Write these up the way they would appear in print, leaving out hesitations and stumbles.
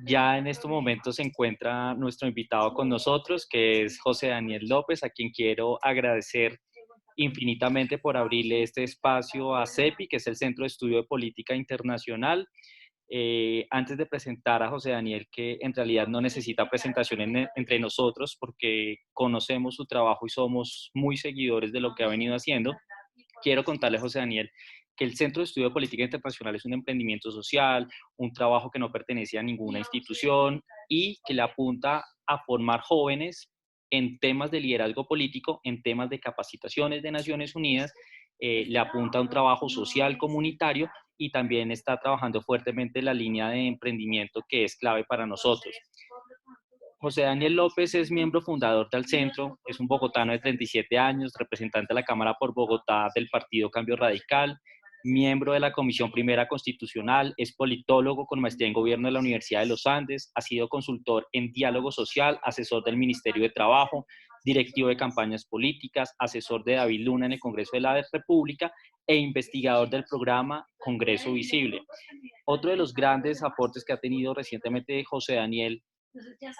Ya en estos momentos se encuentra nuestro invitado con nosotros, que es José Daniel López, a quien quiero agradecer infinitamente por abrirle este espacio a CEPI, que es el Centro de Estudio de Política Internacional. Antes de presentar a José Daniel, que en realidad no necesita presentación entre nosotros porque conocemos su trabajo y somos muy seguidores de lo que ha venido haciendo, quiero contarle a José Daniel que el Centro de Estudio de Política Internacional es un emprendimiento social, un trabajo que no pertenece a ninguna institución y que le apunta a formar jóvenes en temas de liderazgo político, en temas de capacitaciones de Naciones Unidas, le apunta a un trabajo social comunitario y también está trabajando fuertemente en la línea de emprendimiento que es clave para nosotros. José Daniel López es miembro fundador del centro, es un bogotano de 37 años, representante de la Cámara por Bogotá del Partido Cambio Radical, miembro de la Comisión Primera Constitucional, es politólogo con maestría en Gobierno de la Universidad de los Andes, ha sido consultor en diálogo social, asesor del Ministerio de Trabajo, directivo de campañas políticas, asesor de David Luna en el Congreso de la República e investigador del programa Congreso Visible. Otro de los grandes aportes que ha tenido recientemente José Daniel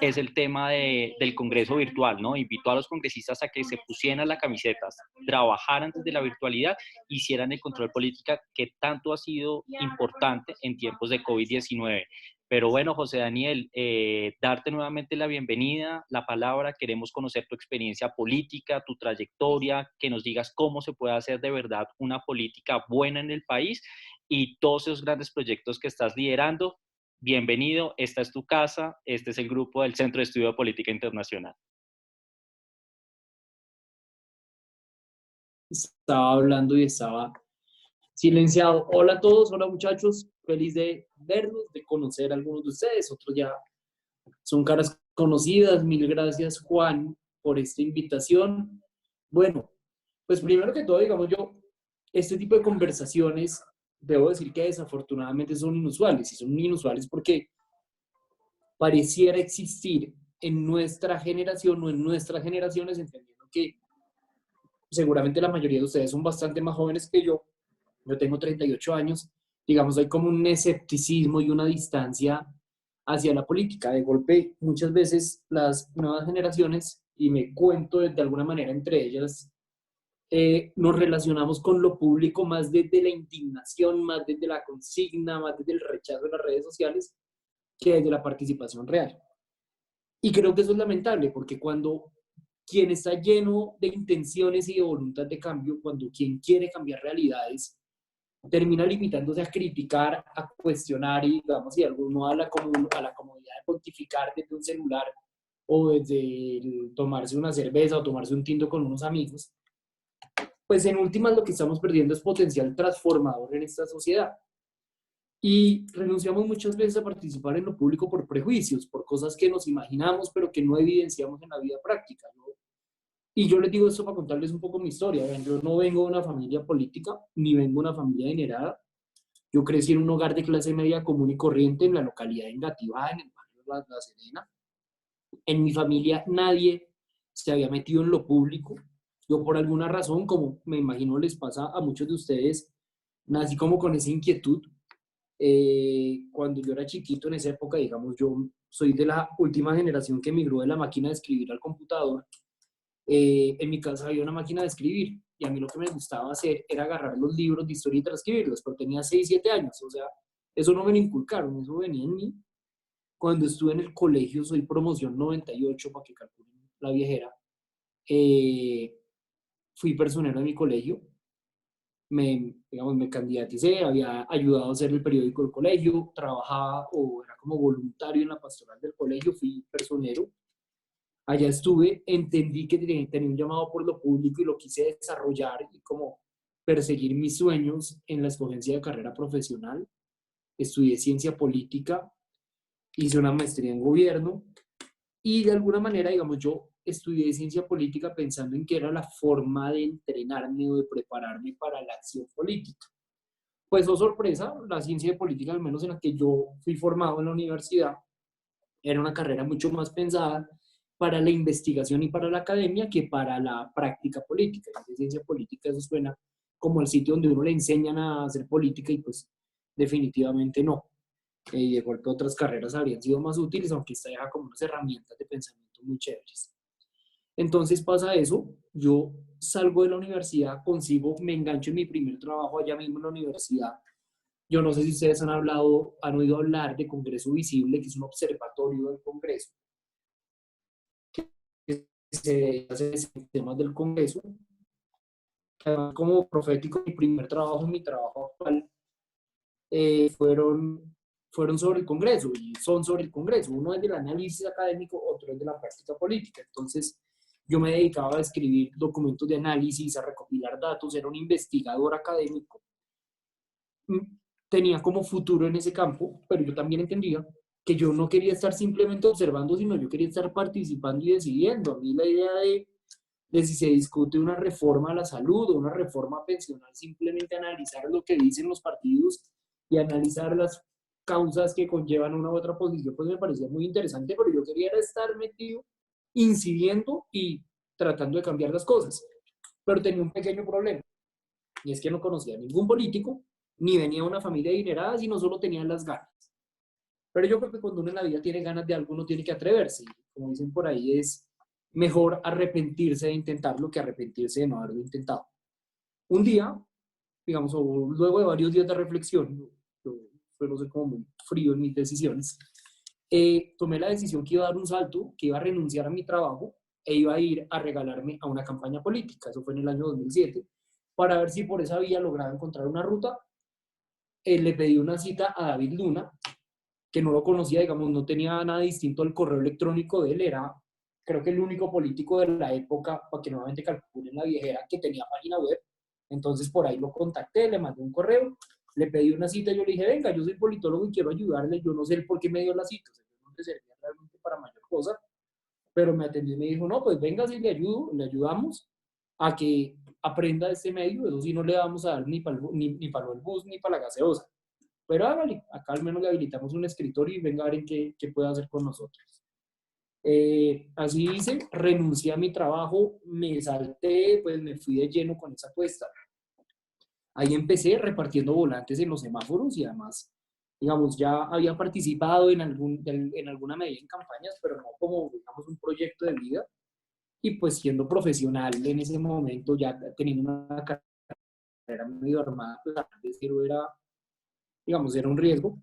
es el tema del Congreso virtual, ¿no? Invitó a los congresistas a que se pusieran las camisetas, trabajaran desde la virtualidad, hicieran el control política que tanto ha sido importante en tiempos de COVID-19. Pero bueno, José Daniel, darte nuevamente la bienvenida, la palabra, queremos conocer tu experiencia política, tu trayectoria, que nos digas cómo se puede hacer de verdad una política buena en el país y todos esos grandes proyectos que estás liderando. Bienvenido, esta es tu casa, este es el grupo del Centro de Estudio de Política Internacional. Estaba hablando y estaba silenciado. Hola a todos, hola muchachos, feliz de verlos, de conocer a algunos de ustedes, otros ya son caras conocidas. Mil gracias, Juan, por esta invitación. Bueno, pues primero que todo, digamos yo, este tipo de conversaciones, debo decir que desafortunadamente son inusuales, y son inusuales porque pareciera existir en nuestra generación o en nuestras generaciones, entendiendo que seguramente la mayoría de ustedes son bastante más jóvenes que yo tengo 38 años, digamos, hay como un escepticismo y una distancia hacia la política. De golpe, muchas veces las nuevas generaciones, y me cuento de alguna manera entre ellas, nos relacionamos con lo público más desde la indignación, más desde la consigna, más desde el rechazo de las redes sociales, que desde la participación real. Y creo que eso es lamentable, porque cuando quien está lleno de intenciones y de voluntad de cambio, cuando quien quiere cambiar realidades, termina limitándose a criticar, a cuestionar y, digamos, y alguno a la comodidad de pontificar desde un celular o desde tomarse una cerveza o tomarse un tinto con unos amigos, pues en últimas lo que estamos perdiendo es potencial transformador en esta sociedad. Y renunciamos muchas veces a participar en lo público por prejuicios, por cosas que nos imaginamos pero que no evidenciamos en la vida práctica, ¿no? Y yo les digo esto para contarles un poco mi historia. Yo no vengo de una familia política, ni vengo de una familia adinerada. Yo crecí en un hogar de clase media común y corriente en la localidad de Engativá, en el barrio La Serena. En mi familia nadie se había metido en lo público. Yo por alguna razón, como me imagino les pasa a muchos de ustedes, nací como con esa inquietud. Cuando yo era chiquito, en esa época, digamos, yo soy de la última generación que migró de la máquina de escribir al computador. En mi casa había una máquina de escribir y a mí lo que me gustaba hacer era agarrar los libros de historia y transcribirlos, pero tenía 6 7 años, o sea, eso no me lo inculcaron, eso venía en mí. Cuando estuve en el colegio, soy promoción 98, para que calculen la viejera, eh, fui personero de mi colegio, digamos, me candidaticé, había ayudado a hacer el periódico del colegio, trabajaba o era como voluntario en la pastoral del colegio, fui personero. Allá estuve, entendí que tenía un llamado por lo público y lo quise desarrollar y como perseguir mis sueños en la escogencia de carrera profesional. Estudié ciencia política, hice una maestría en gobierno y de alguna manera, digamos, yo estudié ciencia política pensando en que era la forma de entrenarme o de prepararme para la acción política. Pues, oh sorpresa, la ciencia de política, al menos en la que yo fui formado en la universidad, era una carrera mucho más pensada para la investigación y para la academia que para la práctica política. En ciencia política eso suena como el sitio donde uno le enseñan a hacer política y pues definitivamente no. y de golpe otras carreras habrían sido más útiles, aunque esta deja como unas herramientas de pensamiento muy chéveres. Entonces pasa eso, yo salgo de la universidad, consigo, me engancho en mi primer trabajo allá mismo en la universidad. Yo no sé si ustedes han oído hablar de Congreso Visible, que es un observatorio del Congreso, que se hace en temas del Congreso. Además, como profético, mi trabajo actual, fueron sobre el Congreso y son sobre el Congreso. Uno es del análisis académico, otro es de la práctica política. Entonces, yo me dedicaba a escribir documentos de análisis, a recopilar datos, era un investigador académico. Tenía como futuro en ese campo, pero yo también entendía que yo no quería estar simplemente observando, sino yo quería estar participando y decidiendo. A mí la idea de si se discute una reforma a la salud o una reforma pensional, simplemente analizar lo que dicen los partidos y analizar las causas que conllevan una u otra posición, pues me parecía muy interesante, pero yo quería estar metido, incidiendo y tratando de cambiar las cosas. Pero tenía un pequeño problema, y es que no conocía a ningún político, ni venía de una familia adinerada, sino solo tenían las ganas. Pero yo creo que cuando uno en la vida tiene ganas de algo, uno tiene que atreverse. Como dicen por ahí, es mejor arrepentirse de intentarlo que arrepentirse de no haberlo intentado. Un día, digamos, o luego de varios días de reflexión, yo suelo ser como muy frío en mis decisiones, tomé la decisión que iba a dar un salto, que iba a renunciar a mi trabajo e iba a ir a regalarme a una campaña política. Eso fue en el año 2007, para ver si por esa vía lograba encontrar una ruta. Le pedí una cita a David Luna, que no lo conocía, digamos, no tenía nada distinto al correo electrónico de él, era creo que el único político de la época, para que nuevamente calculen la viejera, que tenía página web. Entonces por ahí lo contacté, le mandé un correo, le pedí una cita, yo le dije, venga, yo soy politólogo y quiero ayudarle, yo no sé el por qué me dio la cita, o sea, no le servía realmente para mayor cosa, pero me atendió y me dijo, no, pues venga, si le ayudo, le ayudamos a que aprenda de este medio, eso sí no le vamos a dar ni para el bus ni para la gaseosa. Pero hágale, acá al menos le habilitamos un escritorio y venga a ver en qué puede hacer con nosotros. Así hice, renuncié a mi trabajo, me salté, pues me fui de lleno con esa apuesta. Ahí empecé repartiendo volantes en los semáforos y además, digamos, ya había participado en alguna medida en campañas, pero no como, digamos, un proyecto de vida. Y pues siendo profesional en ese momento, ya teniendo una carrera medio armada, pues antes era, digamos, era un riesgo.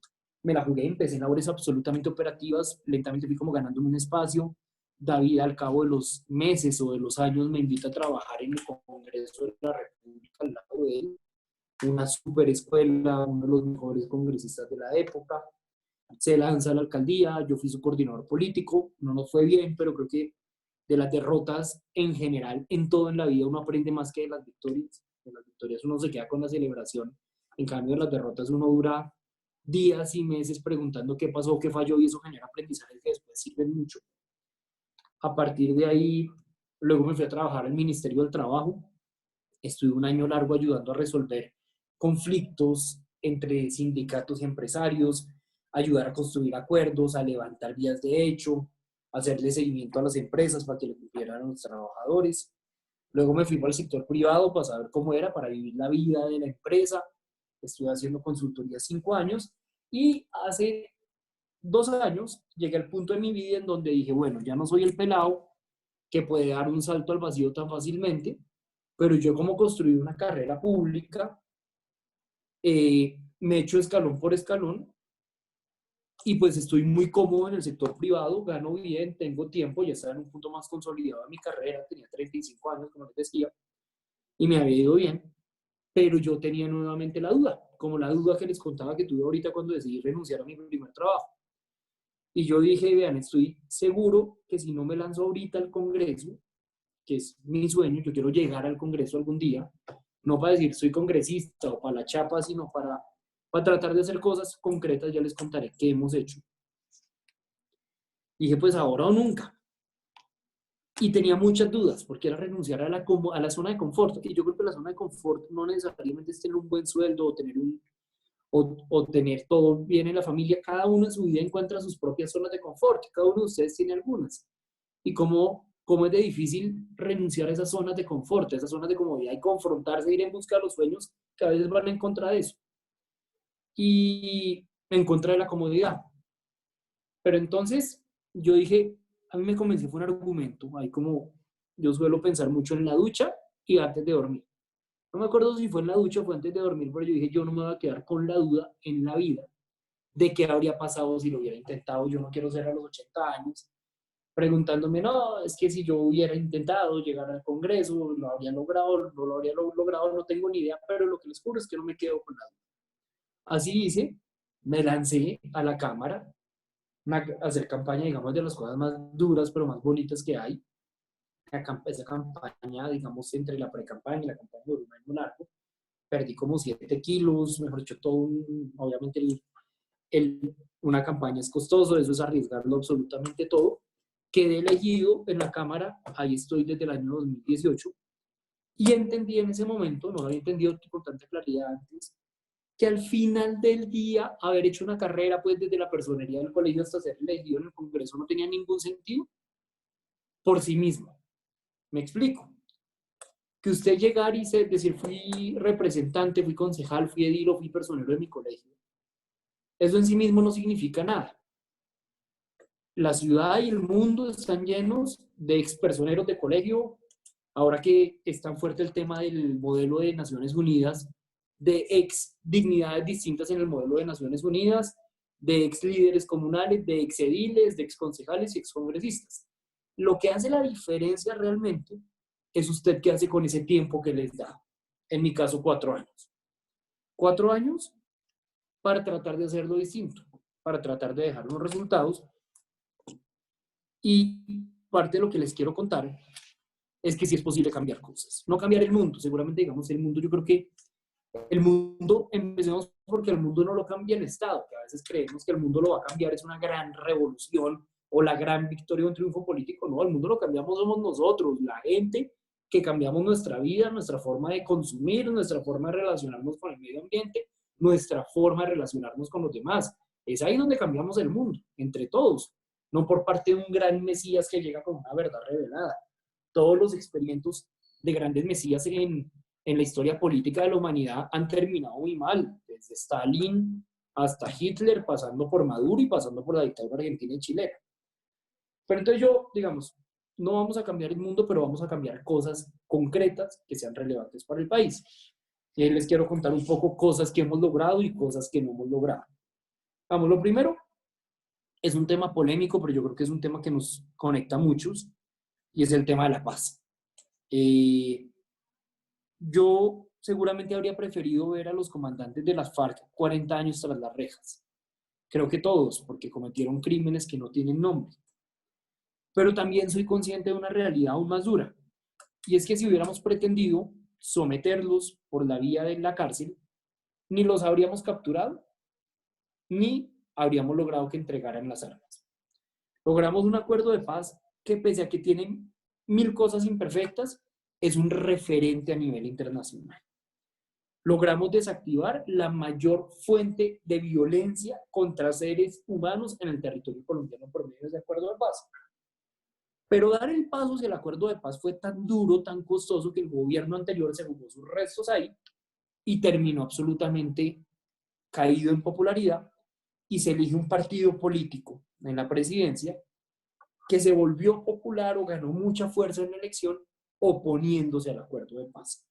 Me la jugué, empecé en labores absolutamente operativas, lentamente fui como ganándome un espacio. David, al cabo de los meses o de los años, me invita a trabajar en el Congreso de la República al lado de él, una super escuela, uno de los mejores congresistas de la época. Se lanza a la alcaldía, yo fui su coordinador político, no nos fue bien, pero creo que de las derrotas en general, en todo en la vida, uno aprende más que de las victorias. De las victorias uno se queda con la celebración, en cambio de las derrotas uno dura días y meses preguntando qué pasó, qué falló, y eso genera aprendizajes que después sirven mucho. A partir de ahí, luego me fui a trabajar al Ministerio del Trabajo. Estuve un año largo ayudando a resolver conflictos entre sindicatos y empresarios, ayudar a construir acuerdos, a levantar vías de hecho, hacerle seguimiento a las empresas para que le cumplieran a los trabajadores. Luego me fui para el sector privado para saber cómo era, para vivir la vida de la empresa. Estuve haciendo consultoría 5 años y hace 2 años llegué al punto de mi vida en donde dije, bueno, ya no soy el pelado que puede dar un salto al vacío tan fácilmente, pero yo como construí una carrera pública, me he hecho escalón por escalón y pues estoy muy cómodo en el sector privado, gano bien, tengo tiempo, ya estaba en un punto más consolidado de mi carrera, tenía 35 años, como les decía, y me había ido bien, pero yo tenía nuevamente la duda, como la duda que les contaba que tuve ahorita cuando decidí renunciar a mi primer trabajo. Y yo dije, vean, estoy seguro que si no me lanzo ahorita al Congreso, que es mi sueño, yo quiero llegar al Congreso algún día, no para decir soy congresista o para la chapa, sino para tratar de hacer cosas concretas, ya les contaré qué hemos hecho. Dije, pues ahora o nunca. Y tenía muchas dudas, porque era renunciar a la zona de confort. Y yo creo que la zona de confort no necesariamente es tener un buen sueldo o tener todo bien en la familia. Cada uno en su vida encuentra sus propias zonas de confort. Cada uno de ustedes tiene algunas. Y cómo es de difícil renunciar a esas zonas de confort, a esas zonas de comodidad y confrontarse, ir en busca de los sueños que a veces van en contra de eso. Y en contra de la comodidad. Pero entonces yo dije, a mí me convenció, fue un argumento, ahí como yo suelo pensar mucho en la ducha y antes de dormir. No me acuerdo si fue en la ducha o fue antes de dormir, pero yo dije, yo no me voy a quedar con la duda en la vida de qué habría pasado si lo hubiera intentado. Yo no quiero ser a los 80 años preguntándome, no, es que si yo hubiera intentado llegar al Congreso, lo habría logrado, no lo habría logrado, no tengo ni idea, pero lo que les juro es que no me quedo con la duda. Así hice, me lancé a la Cámara a hacer campaña, digamos, de las cosas más duras, pero más bonitas que hay. Esa campaña, digamos, entre la pre-campaña y la campaña de un año largo, perdí como 7 kilos, mejor dicho, obviamente una campaña es costoso, eso es arriesgarlo absolutamente todo. Quedé elegido en la Cámara, ahí estoy desde el año 2018, y entendí en ese momento, no lo había entendido con tanta claridad antes, que al final del día, haber hecho una carrera pues desde la personería del colegio hasta ser elegido en el Congreso no tenía ningún sentido por sí mismo. Me explico. Que usted llegar y decir fui representante, fui concejal, fui edil o fui personero de mi colegio, eso en sí mismo no significa nada. La ciudad y el mundo están llenos de expersoneros de colegio. Ahora que es tan fuerte el tema del modelo de Naciones Unidas, de ex dignidades distintas en el modelo de Naciones Unidas, de ex líderes comunales, de ex ediles, de ex concejales y ex congresistas. Lo que hace la diferencia realmente es usted qué hace con ese tiempo que les da. En mi caso, 4 años. 4 años para tratar de hacerlo distinto, para tratar de dejar unos resultados. Y parte de lo que les quiero contar es que sí es posible cambiar cosas. No cambiar el mundo, seguramente, digamos, el mundo, yo creo que el mundo, empecemos porque el mundo no lo cambia el Estado, que a veces creemos que el mundo lo va a cambiar, es una gran revolución o la gran victoria o un triunfo político. No, el mundo lo cambiamos somos nosotros, la gente que cambiamos nuestra vida, nuestra forma de consumir, nuestra forma de relacionarnos con el medio ambiente, nuestra forma de relacionarnos con los demás. Es ahí donde cambiamos el mundo, entre todos, no por parte de un gran Mesías que llega con una verdad revelada. Todos los experimentos de grandes Mesías en la historia política de la humanidad han terminado muy mal, desde Stalin hasta Hitler, pasando por Maduro y pasando por la dictadura argentina y chilena. Pero entonces yo, digamos, no vamos a cambiar el mundo, pero vamos a cambiar cosas concretas que sean relevantes para el país. Y les quiero contar un poco cosas que hemos logrado y cosas que no hemos logrado. Vamos, lo primero es un tema polémico, pero yo creo que es un tema que nos conecta a muchos, y es el tema de la paz. Yo seguramente habría preferido ver a los comandantes de las FARC 40 años tras las rejas. Creo que todos, porque cometieron crímenes que no tienen nombre. Pero también soy consciente de una realidad aún más dura. Y es que si hubiéramos pretendido someterlos por la vía de la cárcel, ni los habríamos capturado, ni habríamos logrado que entregaran las armas. Logramos un acuerdo de paz que, pese a que tienen 1000 cosas imperfectas, es un referente a nivel internacional. Logramos desactivar la mayor fuente de violencia contra seres humanos en el territorio colombiano por medio de ese acuerdo de paz. Pero dar el paso hacia el acuerdo de paz fue tan duro, tan costoso, que el gobierno anterior se jugó sus restos ahí y terminó absolutamente caído en popularidad, y se elige un partido político en la presidencia que se volvió popular o ganó mucha fuerza en la elección oponiéndose al acuerdo de paz.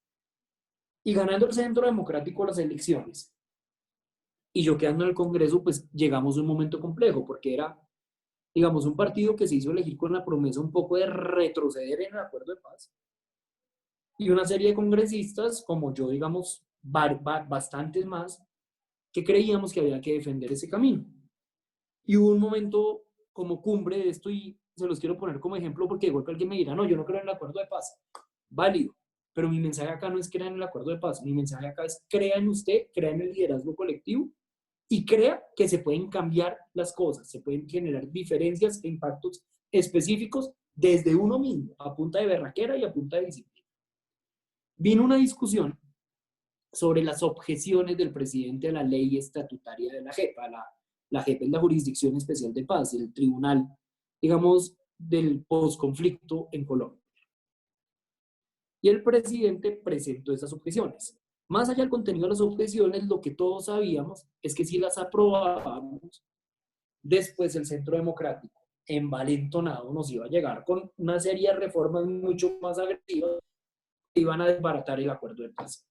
Y ganando el Centro Democrático las elecciones, y yo quedando en el Congreso, pues llegamos a un momento complejo, porque era, digamos, un partido que se hizo elegir con la promesa un poco de retroceder en el acuerdo de paz, y una serie de congresistas, como yo, digamos, bastantes más, que creíamos que había que defender ese camino. Y hubo un momento como cumbre de esto, y se los quiero poner como ejemplo, porque de golpe alguien me dirá, no, yo no creo en el acuerdo de paz. Válido. Pero mi mensaje acá no es creer en el acuerdo de paz. Mi mensaje acá es crea en usted, crea en el liderazgo colectivo y crea que se pueden cambiar las cosas, se pueden generar diferencias e impactos específicos desde uno mismo, a punta de berraquera y a punta de disciplina. Vino una discusión sobre las objeciones del presidente a la ley estatutaria de la JEP. La JEP es la Jurisdicción Especial de Paz, el tribunal, digamos, del posconflicto en Colombia. Y el presidente presentó esas objeciones. Más allá del contenido de las objeciones, lo que todos sabíamos es que si las aprobábamos, después el Centro Democrático, envalentonado, nos iba a llegar con una serie de reformas mucho más agresivas que iban a desbaratar el acuerdo de paz.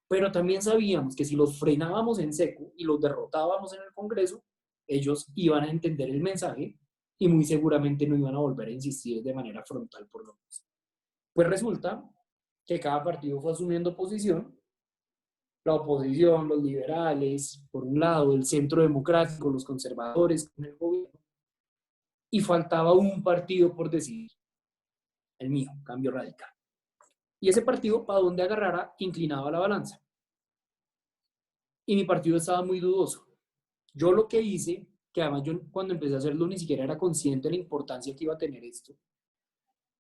Pero también sabíamos que si los frenábamos en seco y los derrotábamos en el Congreso, ellos iban a entender el mensaje y muy seguramente no iban a volver a insistir de manera frontal por lo menos. Pues resulta que cada partido fue asumiendo posición, la oposición, los liberales, por un lado, el centro democrático, los conservadores con el gobierno, y faltaba un partido por decidir, el mío, Cambio Radical. Y ese partido, para donde agarrara, inclinaba la balanza. Y mi partido estaba muy dudoso. Yo lo que hice, que además yo cuando empecé a hacerlo ni siquiera era consciente de la importancia que iba a tener esto,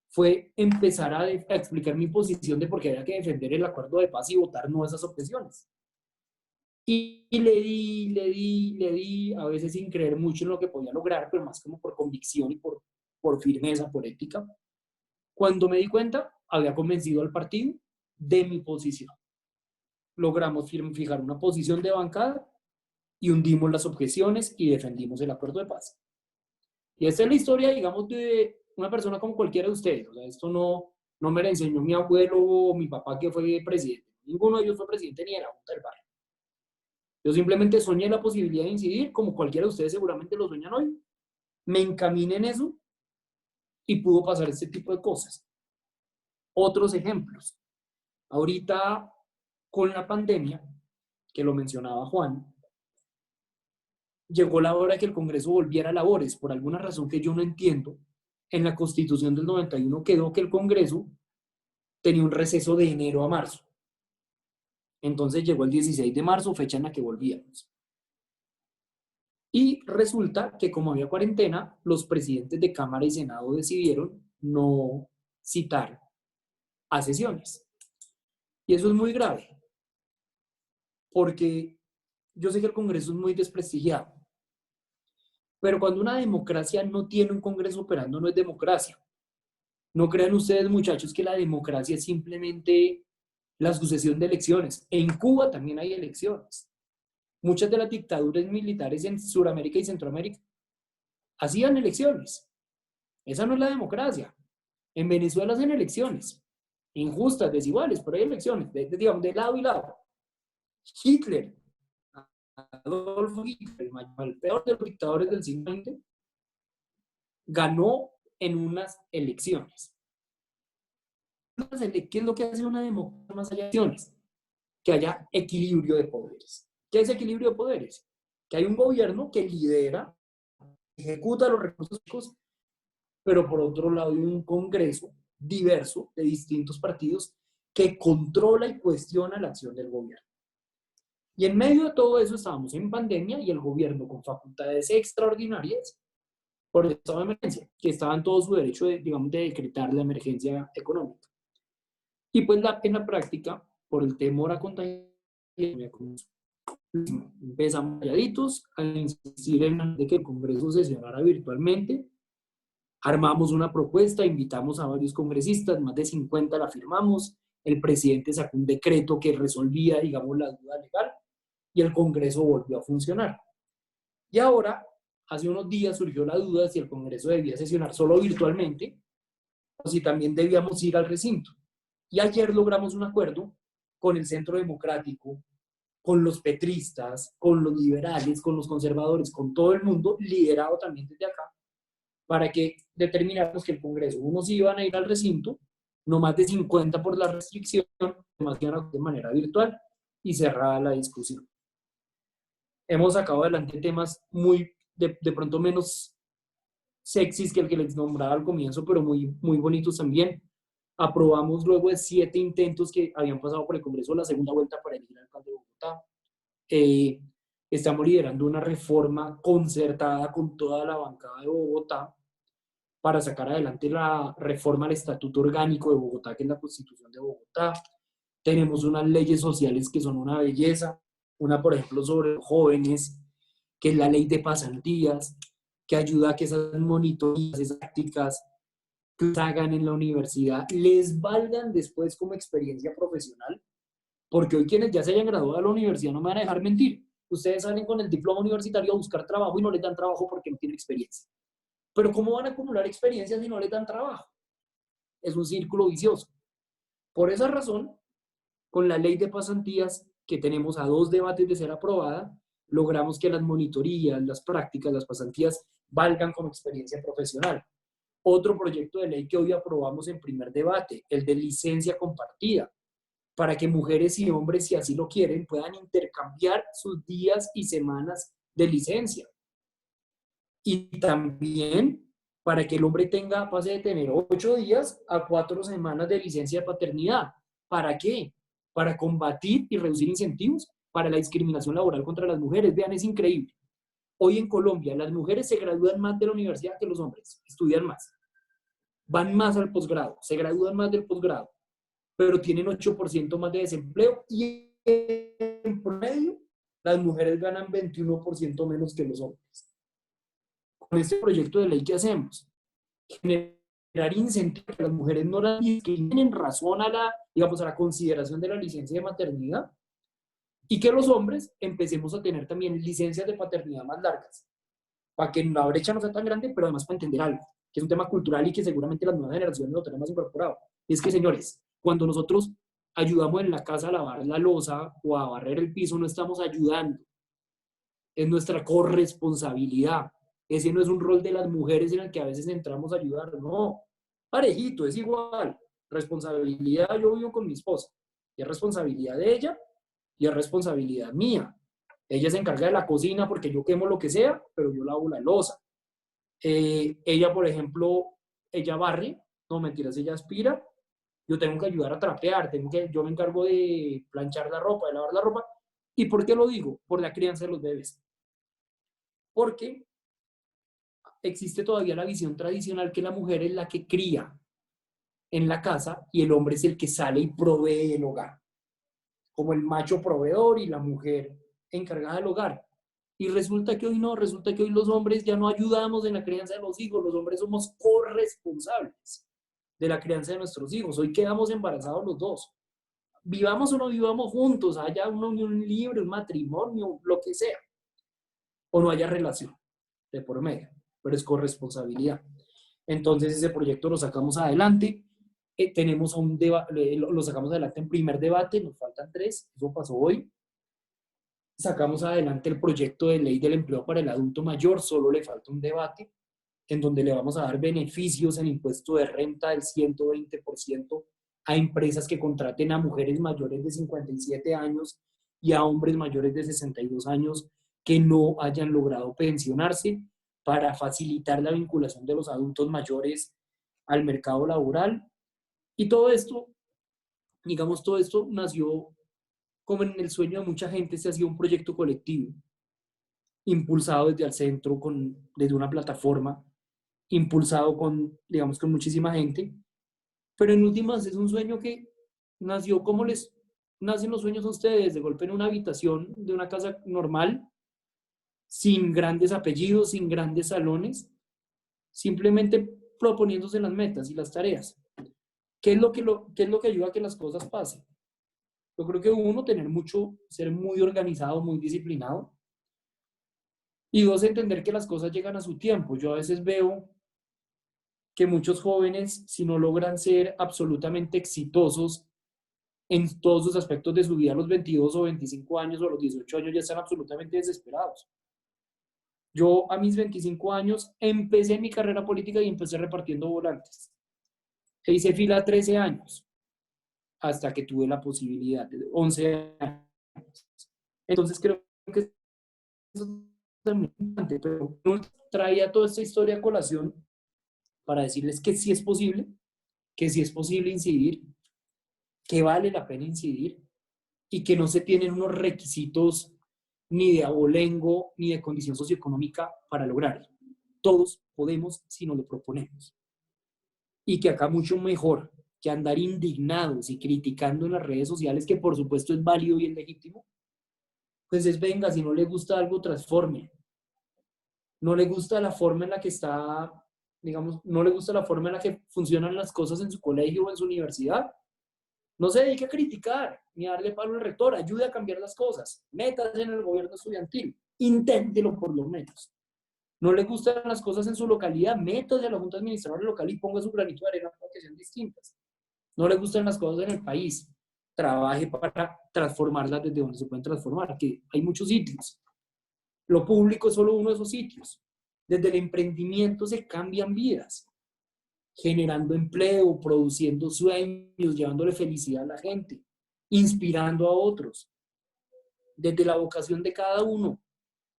fue empezar a explicar mi posición de por qué había que defender el acuerdo de paz y votar no a esas objeciones. Y le di, a veces sin creer mucho en lo que podía lograr, pero más como por convicción y por firmeza, por ética. Cuando me di cuenta, había convencido al partido de mi posición. Logramos fijar una posición de bancada y hundimos las objeciones y defendimos el acuerdo de paz. Y esta es la historia, digamos, de una persona como cualquiera de ustedes. O sea, esto no me la enseñó mi abuelo o mi papá que fue presidente. Ninguno de ellos fue presidente ni de la Junta del Barrio. Yo simplemente soñé la posibilidad de incidir, como cualquiera de ustedes seguramente lo sueñan hoy. Me encaminé en eso y pudo pasar este tipo de cosas. Otros ejemplos. Ahorita, con la pandemia, que lo mencionaba Juan, llegó la hora de que el Congreso volviera a labores. Por alguna razón que yo no entiendo, en la Constitución del 91 quedó que el Congreso tenía un receso de enero a marzo. Entonces llegó el 16 de marzo, fecha en la que volvíamos. Y resulta que como había cuarentena, los presidentes de Cámara y Senado decidieron no citar a sesiones. Y eso es muy grave, porque yo sé que el Congreso es muy desprestigiado, pero cuando una democracia no tiene un Congreso operando, no es democracia. No crean ustedes, muchachos, que la democracia es simplemente la sucesión de elecciones. En Cuba también hay elecciones. Muchas de las dictaduras militares en Sudamérica y Centroamérica hacían elecciones. Esa no es la democracia. En Venezuela hacen elecciones. Injustas, desiguales, pero hay elecciones, digamos, de lado y lado. Hitler, Adolfo Hitler, el peor de los dictadores del siglo XX, ganó en unas elecciones. ¿Qué es lo que hace una democracia más allá de elecciones? Que haya equilibrio de poderes. ¿Qué es equilibrio de poderes? Que hay un gobierno que lidera, ejecuta los recursos públicos, pero por otro lado hay un Congreso diverso de distintos partidos que controla y cuestiona la acción del gobierno. Y en medio de todo eso estábamos en pandemia y el gobierno con facultades extraordinarias por el estado de emergencia, que estaba en todo su derecho de, digamos, de decretar la emergencia económica. Y pues en la práctica, por el temor a contagiar, empezamos calladitos a insistir en que el Congreso sesionara virtualmente. Armamos una propuesta, invitamos a varios congresistas, más de 50 la firmamos, el presidente sacó un decreto que resolvía, digamos, la duda legal y el Congreso volvió a funcionar. Y ahora, hace unos días surgió la duda si el Congreso debía sesionar solo virtualmente o si también debíamos ir al recinto. Y ayer logramos un acuerdo con el Centro Democrático, con los petristas, con los liberales, con los conservadores, con todo el mundo, liderado también desde acá, para que determináramos que el Congreso, unos iban a ir al recinto, no más de 50 por la restricción, más iban de manera virtual y cerrada la discusión. Hemos sacado adelante temas muy, de pronto menos sexys que el que les nombraba al comienzo, pero muy, muy bonitos también. Aprobamos luego de 7 intentos que habían pasado por el Congreso la segunda vuelta para elegir al alcalde de Bogotá. Estamos liderando una reforma concertada con toda la bancada de Bogotá para sacar adelante la reforma al Estatuto Orgánico de Bogotá, que es la Constitución de Bogotá. Tenemos unas leyes sociales que son una belleza. Una, por ejemplo, sobre los jóvenes, que es la ley de pasantías, que ayuda a que esas monitorías, esas prácticas que hagan en la universidad les valgan después como experiencia profesional Porque hoy quienes ya se hayan graduado de la universidad no me van a dejar mentir. Ustedes salen con el diploma universitario a buscar trabajo y no les dan trabajo porque no tienen experiencia. Pero ¿cómo van a acumular experiencia si no les dan trabajo? Es un círculo vicioso. Por esa razón, con la ley de pasantías, que tenemos a 2 debates de ser aprobada, logramos que las monitorías, las prácticas, las pasantías valgan como experiencia profesional. Otro proyecto de ley que hoy aprobamos en primer debate, el de licencia compartida, para que mujeres y hombres, si así lo quieren, puedan intercambiar sus días y semanas de licencia. Y también para que el hombre pase de tener 8 días a 4 semanas de licencia de paternidad. ¿Para qué? Para combatir y reducir incentivos para la discriminación laboral contra las mujeres. Vean, es increíble. Hoy en Colombia las mujeres se gradúan más de la universidad que los hombres, estudian más, van más al posgrado, se gradúan más del posgrado, pero tienen 8% más de desempleo y en promedio las mujeres ganan 21% menos que los hombres. Con este proyecto de ley, ¿qué hacemos? Generar incentivos que las mujeres no las discriminen en razón a la consideración de la licencia de maternidad y que los hombres empecemos a tener también licencias de paternidad más largas, para que la brecha no sea tan grande, pero además para entender algo, que es un tema cultural y que seguramente las nuevas generaciones lo tenemos incorporado. Y es que, señores, cuando nosotros ayudamos en la casa a lavar la loza o a barrer el piso, no estamos ayudando, es nuestra corresponsabilidad. Ese no es un rol de las mujeres en el que a veces entramos a ayudar, no, parejito, es igual. Responsabilidad, yo vivo con mi esposa, y es responsabilidad de ella y es responsabilidad mía. Ella se encarga de la cocina porque yo quemo lo que sea, pero yo lavo la loza. Ella, por ejemplo, ella barre, no mentiras, ella aspira, yo tengo que ayudar a trapear, yo me encargo de planchar la ropa, de lavar la ropa. ¿Y por qué lo digo? Por la crianza de los bebés. Porque existe todavía la visión tradicional que la mujer es la que cría en la casa y el hombre es el que sale y provee el hogar, como el macho proveedor y la mujer encargada del hogar. Y resulta que hoy no, resulta que hoy los hombres ya no ayudamos en la crianza de los hijos, los hombres somos corresponsables de la crianza de nuestros hijos. Hoy quedamos embarazados los dos. Vivamos o no vivamos juntos, haya una unión libre, un matrimonio, lo que sea, o no haya relación de por medio, pero es corresponsabilidad. Entonces ese proyecto lo sacamos adelante, tenemos lo sacamos adelante en primer debate, nos faltan 3, eso pasó hoy. Sacamos adelante el proyecto de ley del empleo para el adulto mayor, solo le falta un debate en donde le vamos a dar beneficios en impuesto de renta del 120% a empresas que contraten a mujeres mayores de 57 años y a hombres mayores de 62 años que no hayan logrado pensionarse para facilitar la vinculación de los adultos mayores al mercado laboral. Y todo esto, digamos, todo esto nació como en el sueño de mucha gente, se hacía un proyecto colectivo, impulsado desde el centro, desde una plataforma, impulsado digamos, con muchísima gente, pero en últimas es un sueño que nació como les nacen los sueños a ustedes, de golpe en una habitación de una casa normal, sin grandes apellidos, sin grandes salones, simplemente proponiéndose las metas y las tareas. ¿Qué es lo que ayuda a que las cosas pasen? Yo creo que uno, ser muy organizado, muy disciplinado. Y 2, entender que las cosas llegan a su tiempo. Yo a veces veo que muchos jóvenes, si no logran ser absolutamente exitosos en todos los aspectos de su vida a los 22 o 25 años o a los 18 años, ya están absolutamente desesperados. Yo a mis 25 años empecé mi carrera política y empecé repartiendo volantes. E hice fila 13 años hasta que tuve la posibilidad de 11 años. Entonces creo que eso es muy importante, pero traía toda esta historia a colación para decirles que sí es posible incidir, que vale la pena incidir y que no se tienen unos requisitos ni de abolengo ni de condición socioeconómica para lograrlo. Todos podemos si nos lo proponemos. Y que acá mucho mejor que andar indignados y criticando en las redes sociales, que por supuesto es válido y es legítimo, pues es venga, si no le gusta algo, transforme. No le gusta la forma en la que está, digamos, no le gusta la forma en la que funcionan las cosas en su colegio o en su universidad, No se dedique a criticar ni a darle palo al rector, ayude a cambiar las cosas, métase en el gobierno estudiantil, inténtelo por lo menos. No le gustan las cosas en su localidad, métase a la Junta Administradora local y ponga su granito de arena para que sean distintas. No le gustan las cosas en el país, trabaje para transformarlas desde donde se pueden transformar, que hay muchos sitios. Lo público es solo uno de esos sitios. Desde el emprendimiento se cambian vidas, generando empleo, produciendo sueños, llevándole felicidad a la gente, inspirando a otros. Desde la vocación de cada uno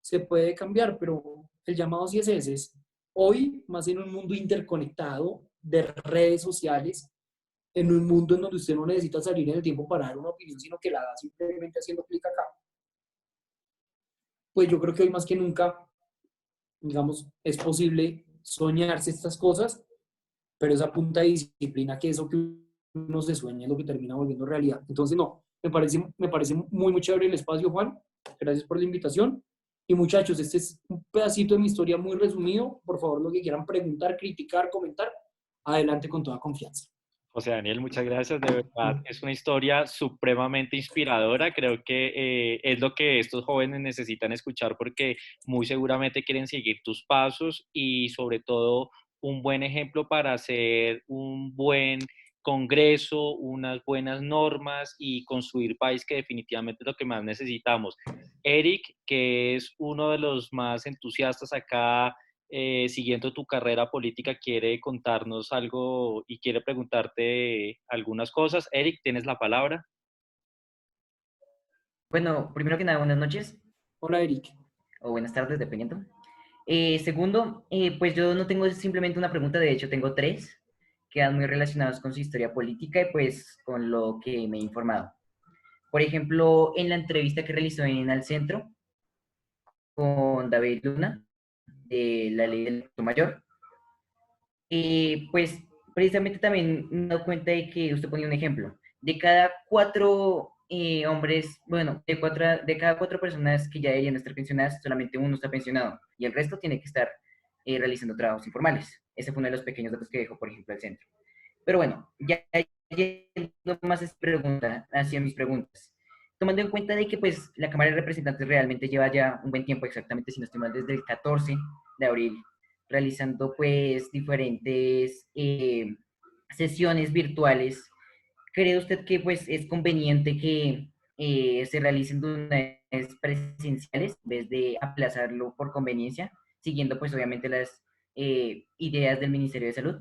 se puede cambiar, pero el llamado sí es ese. Es hoy, más en un mundo interconectado de redes sociales, en un mundo en donde usted no necesita salir en el tiempo para dar una opinión, sino que la da simplemente haciendo clic acá. Pues yo creo que hoy más que nunca, digamos, es posible soñarse estas cosas, pero esa punta de disciplina, que eso que uno se sueña es lo que termina volviendo realidad. Entonces, no, me parece muy, muy chévere el espacio, Juan. Gracias por la invitación. Y muchachos, este es un pedacito de mi historia muy resumido. Por favor, lo que quieran preguntar, criticar, comentar, adelante con toda confianza. José Daniel, muchas gracias. De verdad, es una historia supremamente inspiradora. Creo que es lo que estos jóvenes necesitan escuchar porque muy seguramente quieren seguir tus pasos y sobre todo un buen ejemplo para hacer un buen congreso, unas buenas normas y construir país que definitivamente es lo que más necesitamos. Eric, que es uno de los más entusiastas acá siguiendo tu carrera política, quiere contarnos algo y quiere preguntarte algunas cosas. Eric, tienes la palabra. Bueno, primero que nada, buenas noches Hola, Eric. o buenas tardes, dependiendo. Segundo, pues yo no tengo simplemente una pregunta, de hecho tengo tres que van muy relacionados con su historia política y pues con lo que me he informado. Por ejemplo, en la entrevista que realizó en Al Centro con David Luna, de la ley del adulto mayor, pues precisamente también me he dado cuenta de que usted ponía un ejemplo. De cada cuatro hombres, bueno, de cada cuatro personas que ya deberían estar pensionadas, solamente uno está pensionado y el resto tiene que estar realizando trabajos informales. Ese fue uno de los pequeños datos que dejó, por ejemplo, el centro. Pero bueno, ya yendo más hacia mis preguntas. Tomando en cuenta de que pues la Cámara de Representantes realmente lleva ya un buen tiempo, exactamente si no estoy mal, desde el 14 de abril, realizando pues diferentes sesiones virtuales. ¿Cree usted que pues es conveniente que se realicen de una vez presenciales en vez de aplazarlo por conveniencia, siguiendo pues obviamente las ideas del Ministerio de Salud?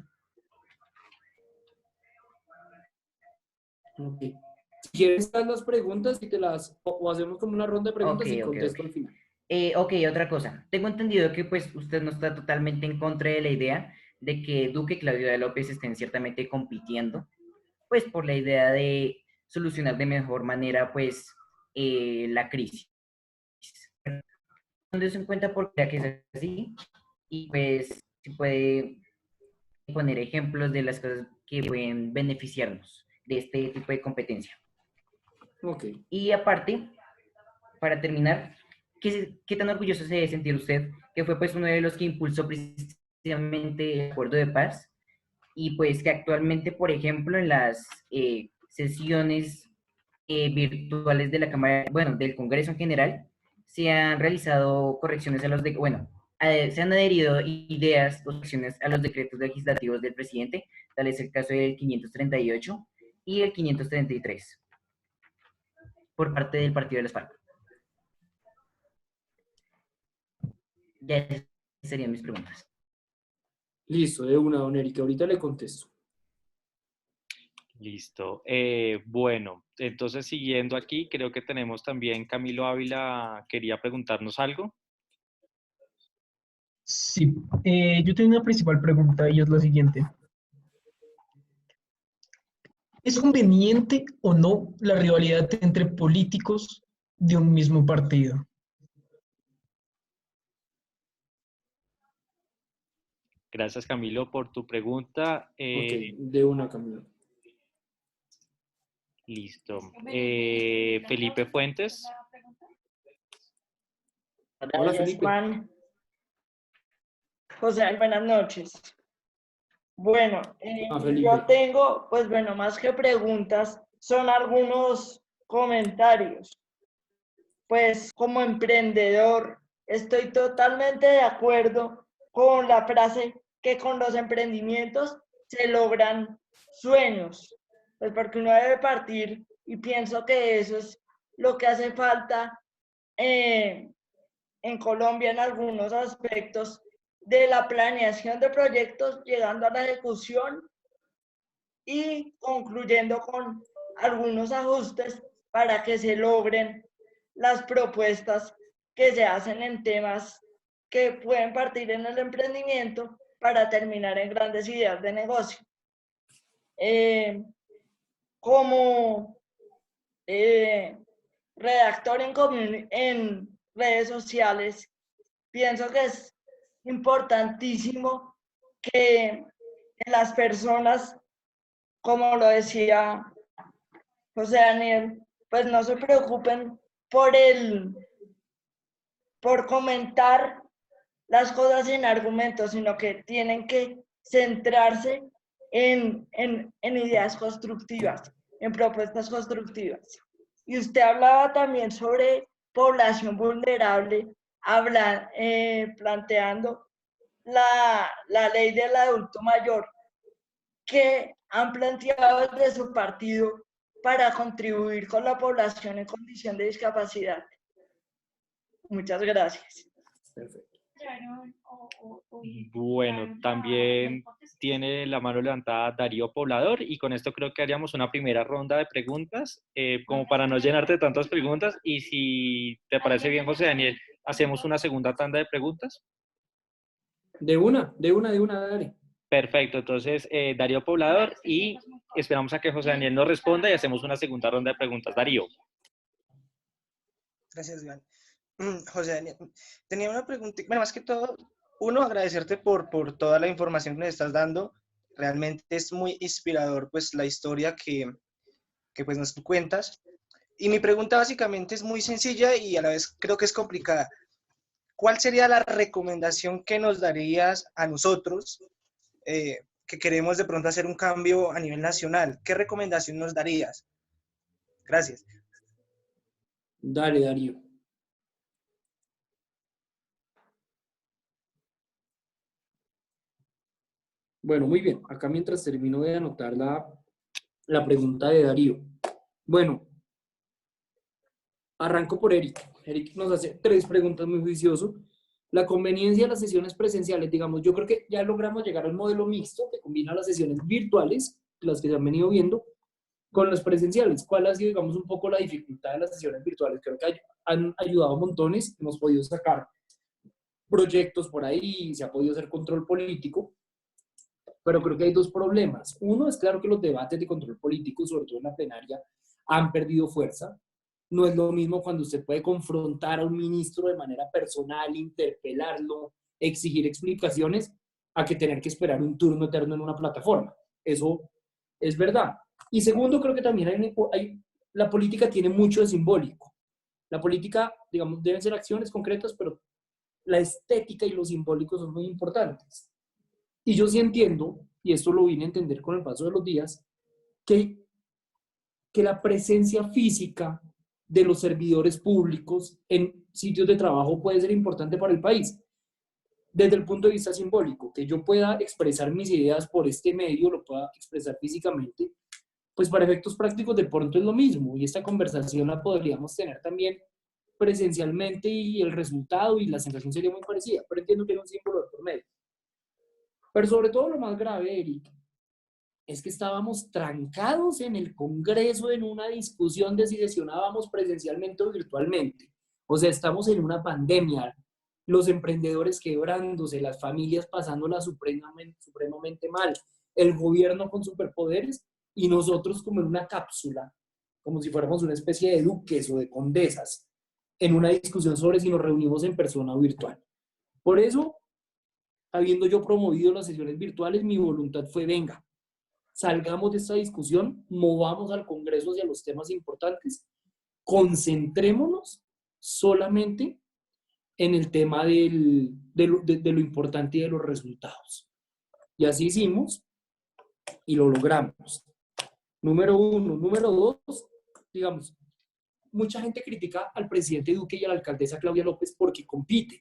Okay. Si quieres, haz las preguntas y te las, o hacemos como una ronda de preguntas y contesto al final. Ok, otra cosa. Tengo entendido que pues usted no está totalmente en contra de la idea de que Duque y Claudia López estén ciertamente compitiendo, pues por la idea de solucionar de mejor manera pues la crisis. Teniendo en cuenta por qué es así y pues se puede poner ejemplos de las cosas que pueden beneficiarnos de este tipo de competencia. Okay. Y aparte, para terminar, ¿qué tan orgulloso se debe sentir usted, que fue pues uno de los que impulsó precisamente el acuerdo de paz y pues que actualmente, por ejemplo, en las sesiones virtuales de la Cámara, bueno, del Congreso en general, se han realizado correcciones a los de, bueno, se han adherido ideas o correcciones a los decretos legislativos del presidente, tal es el caso del 538 y el 533, por parte del Partido de las FARC? Ya esas serían mis preguntas. Listo, de una, don Eric. Ahorita le contesto. Listo. Bueno, entonces siguiendo aquí, creo que tenemos también Camilo Ávila, quería preguntarnos algo. Sí, yo tengo una principal pregunta y es la siguiente. ¿Es conveniente o no la rivalidad entre políticos de un mismo partido? Gracias, Camilo, por tu pregunta. Ok, de una, Camilo. Listo. Felipe Fuentes. Hola, Gracias, Felipe. Juan. José, buenas noches. Bueno, Felipe. yo tengo, pues bueno, más que preguntas, son algunos comentarios. Pues como emprendedor estoy totalmente de acuerdo con la frase que con los emprendimientos se logran sueños, pues porque uno debe partir y pienso que eso es lo que hace falta en Colombia en algunos aspectos de la planeación de proyectos, llegando a la ejecución y concluyendo con algunos ajustes para que se logren las propuestas que se hacen en temas que pueden partir en el emprendimiento para terminar en grandes ideas de negocio. Como redactor en redes sociales, pienso que es importantísimo que las personas, como lo decía José Daniel, pues no se preocupen por comentar las cosas sin argumentos, sino que tienen que centrarse en ideas constructivas, en propuestas constructivas. Y usted hablaba también sobre población vulnerable, planteando la ley del adulto mayor, que han planteado desde su partido para contribuir con la población en condición de discapacidad. Muchas gracias. Perfecto. Bueno, también tiene la mano levantada Darío Poblador y con esto creo que haríamos una primera ronda de preguntas, como para no llenarte de tantas preguntas, y si te parece bien, José Daniel, hacemos una segunda tanda de preguntas. De una, dale. Perfecto, entonces Darío Poblador y esperamos a que José Daniel nos responda y hacemos una segunda ronda de preguntas. Darío. Gracias, Iván. José Daniel, tenía una pregunta, bueno, más que todo, uno, agradecerte por toda la información que nos estás dando. Realmente es muy inspirador, pues, la historia que pues, nos cuentas. Y mi pregunta básicamente es muy sencilla y a la vez creo que es complicada. ¿Cuál sería la recomendación que nos darías a nosotros que queremos de pronto hacer un cambio a nivel nacional? ¿Qué recomendación nos darías? Gracias. Dale, Darío. Bueno, muy bien. Acá mientras termino de anotar la pregunta de Darío. Bueno, arranco por Eric. Eric nos hace 3 preguntas muy juicioso. La conveniencia de las sesiones presenciales, digamos, yo creo que ya logramos llegar al modelo mixto que combina las sesiones virtuales, las que se han venido viendo, con las presenciales. ¿Cuál ha sido, digamos, un poco la dificultad de las sesiones virtuales? Creo que han ayudado montones, hemos podido sacar proyectos por ahí, se ha podido hacer control político, pero creo que hay 2 problemas. Uno es claro que los debates de control político, sobre todo en la plenaria, han perdido fuerza. No es lo mismo cuando usted puede confrontar a un ministro de manera personal, interpelarlo, exigir explicaciones, a que tener que esperar un turno eterno en una plataforma. Eso es verdad. Y segundo, creo que también la política tiene mucho de simbólico. La política, digamos, deben ser acciones concretas, pero la estética y lo simbólico son muy importantes. Y yo sí entiendo, y esto lo vine a entender con el paso de los días, que la presencia física de los servidores públicos en sitios de trabajo puede ser importante para el país. Desde el punto de vista simbólico, que yo pueda expresar mis ideas por este medio, lo pueda expresar físicamente, pues para efectos prácticos de pronto es lo mismo. Y esta conversación la podríamos tener también presencialmente y el resultado y la sensación sería muy parecida. Pero entiendo que era un símbolo de por medio. Pero sobre todo lo más grave, Eric, es que estábamos trancados en el Congreso en una discusión de si sesionábamos presencialmente o virtualmente. O sea, estamos en una pandemia, los emprendedores quebrándose, las familias pasándola supremamente mal, el gobierno con superpoderes y nosotros como en una cápsula, como si fuéramos una especie de duques o de condesas, en una discusión sobre si nos reunimos en persona o virtual. Por eso, habiendo yo promovido las sesiones virtuales, mi voluntad fue, venga, salgamos de esta discusión, movamos al Congreso hacia los temas importantes, concentrémonos solamente en el tema de lo importante y de los resultados. Y así hicimos y lo logramos. Número uno. Número dos, digamos, mucha gente critica al presidente Duque y a la alcaldesa Claudia López porque compiten.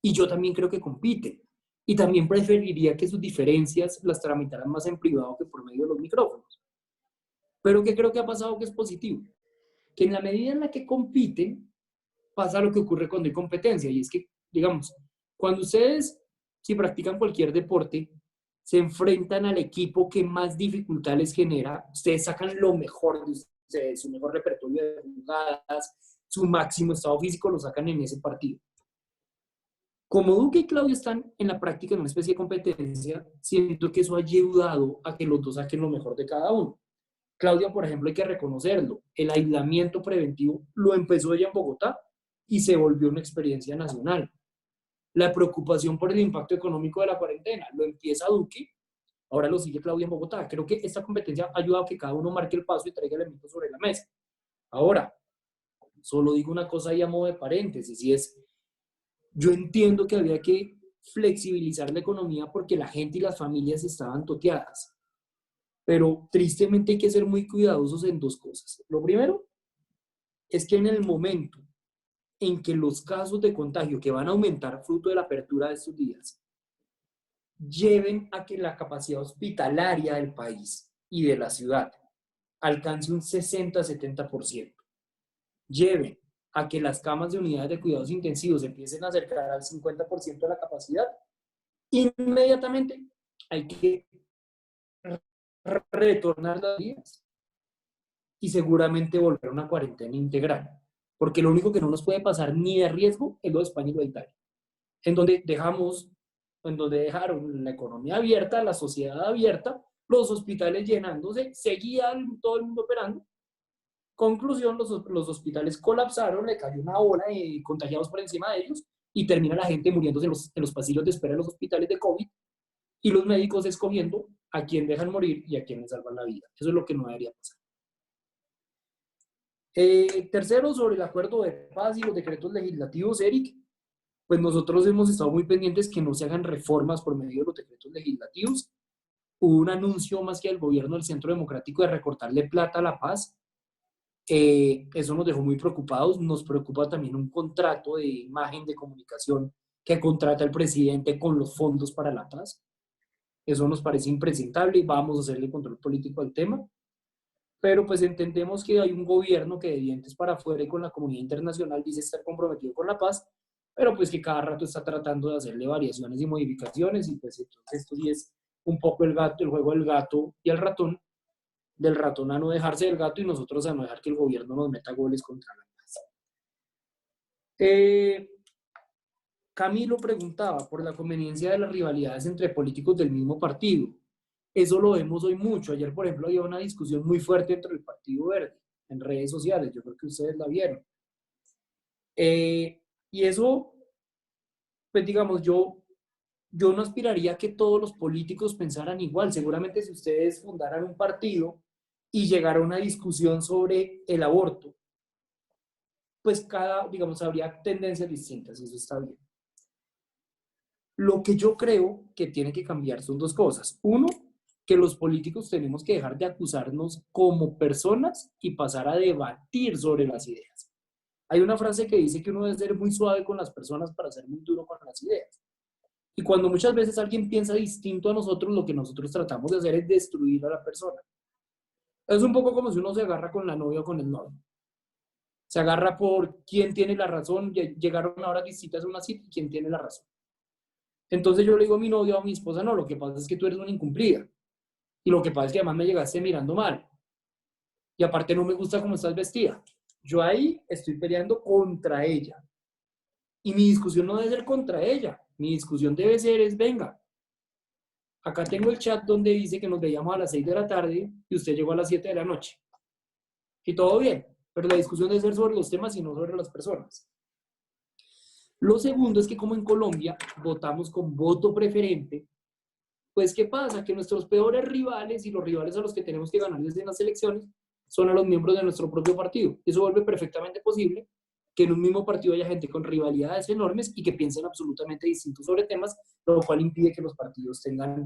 Y yo también creo que compiten. Y también preferiría que sus diferencias las tramitaran más en privado que por medio de los micrófonos. Pero ¿qué creo que ha pasado que es positivo? Que en la medida en la que compiten, pasa lo que ocurre cuando hay competencia. Y es que, digamos, cuando ustedes, si practican cualquier deporte, se enfrentan al equipo que más dificultad les genera, ustedes sacan lo mejor de ustedes, su mejor repertorio de jugadas, su máximo estado físico lo sacan en ese partido. Como Duque y Claudia están en la práctica en una especie de competencia, siento que eso ha ayudado a que los dos saquen lo mejor de cada uno. Claudia, por ejemplo, hay que reconocerlo, el aislamiento preventivo lo empezó ella en Bogotá y se volvió una experiencia nacional. La preocupación por el impacto económico de la cuarentena lo empieza Duque, ahora lo sigue Claudia en Bogotá. Creo que esta competencia ha ayudado a que cada uno marque el paso y traiga elementos sobre la mesa. Ahora, solo digo una cosa ahí a modo de paréntesis, y es, yo entiendo que había que flexibilizar la economía porque la gente y las familias estaban toteadas. Pero tristemente hay que ser muy cuidadosos en dos cosas. Lo primero es que en el momento en que los casos de contagio que van a aumentar fruto de la apertura de estos días lleven a que la capacidad hospitalaria del país y de la ciudad alcance un 60-70%, lleven a que las camas de unidades de cuidados intensivos empiecen a acercar al 50% de la capacidad, inmediatamente hay que retornar las vías y seguramente volver a una cuarentena integral, porque lo único que no nos puede pasar ni de riesgo es lo de España y lo de Italia, en donde dejaron la economía abierta, la sociedad abierta, los hospitales llenándose, seguía todo el mundo operando. Conclusión, los hospitales colapsaron, le cayó una ola de contagiados por encima de ellos y termina la gente muriéndose en los pasillos de espera de los hospitales de COVID y los médicos escogiendo a quién dejan morir y a quién les salvan la vida. Eso es lo que no debería pasar. Tercero, sobre el acuerdo de paz y los decretos legislativos, Eric, pues nosotros hemos estado muy pendientes que no se hagan reformas por medio de los decretos legislativos. Hubo un anuncio más que del gobierno del Centro Democrático de recortarle plata a la paz. Eso nos dejó muy preocupados. Nos preocupa también un contrato de imagen de comunicación que contrata el presidente con los fondos para la paz. Eso nos parece impresentable y vamos a hacerle control político al tema. Pero pues entendemos que hay un gobierno que de dientes para afuera y con la comunidad internacional dice estar comprometido con la paz, pero pues que cada rato está tratando de hacerle variaciones y modificaciones y pues entonces esto sí es un poco el juego del gato y el ratón, del ratón a no dejarse del gato y nosotros a no dejar que el gobierno nos meta goles contra la paz. Camilo preguntaba por la conveniencia de las rivalidades entre políticos del mismo partido. Eso lo vemos hoy mucho. Ayer, por ejemplo, había una discusión muy fuerte entre el Partido Verde en redes sociales. Yo creo que ustedes la vieron. Y eso, pues digamos, yo no aspiraría a que todos los políticos pensaran igual. Seguramente si ustedes fundaran un partido y llegara a una discusión sobre el aborto, pues digamos, habría tendencias distintas y eso está bien. Lo que yo creo que tiene que cambiar son dos cosas. Uno, que los políticos tenemos que dejar de acusarnos como personas y pasar a debatir sobre las ideas. Hay una frase que dice que uno debe ser muy suave con las personas para ser muy duro con las ideas. Y cuando muchas veces alguien piensa distinto a nosotros, lo que nosotros tratamos de hacer es destruir a la persona. Es un poco como si uno se agarra con la novia o con el novio. Se agarra por quién tiene la razón, llegaron a horas distintas a una cita y quién tiene la razón. Entonces yo le digo a mi novio o a mi esposa, no, lo que pasa es que tú eres una incumplida. Y lo que pasa es que además me llegaste mirando mal. Y aparte no me gusta cómo estás vestida. Yo ahí estoy peleando contra ella. Y mi discusión no debe ser contra ella. Mi discusión debe ser venga, acá tengo el chat donde dice que nos veíamos a las 6 de la tarde y usted llegó a las 7 de la noche. Y todo bien, pero la discusión debe ser sobre los temas y no sobre las personas. Lo segundo es que como en Colombia votamos con voto preferente, pues ¿qué pasa? Que nuestros peores rivales y los rivales a los que tenemos que ganar desde las elecciones son a los miembros de nuestro propio partido. Eso vuelve perfectamente posible que en un mismo partido haya gente con rivalidades enormes y que piensen absolutamente distintos sobre temas, lo cual impide que los partidos tengan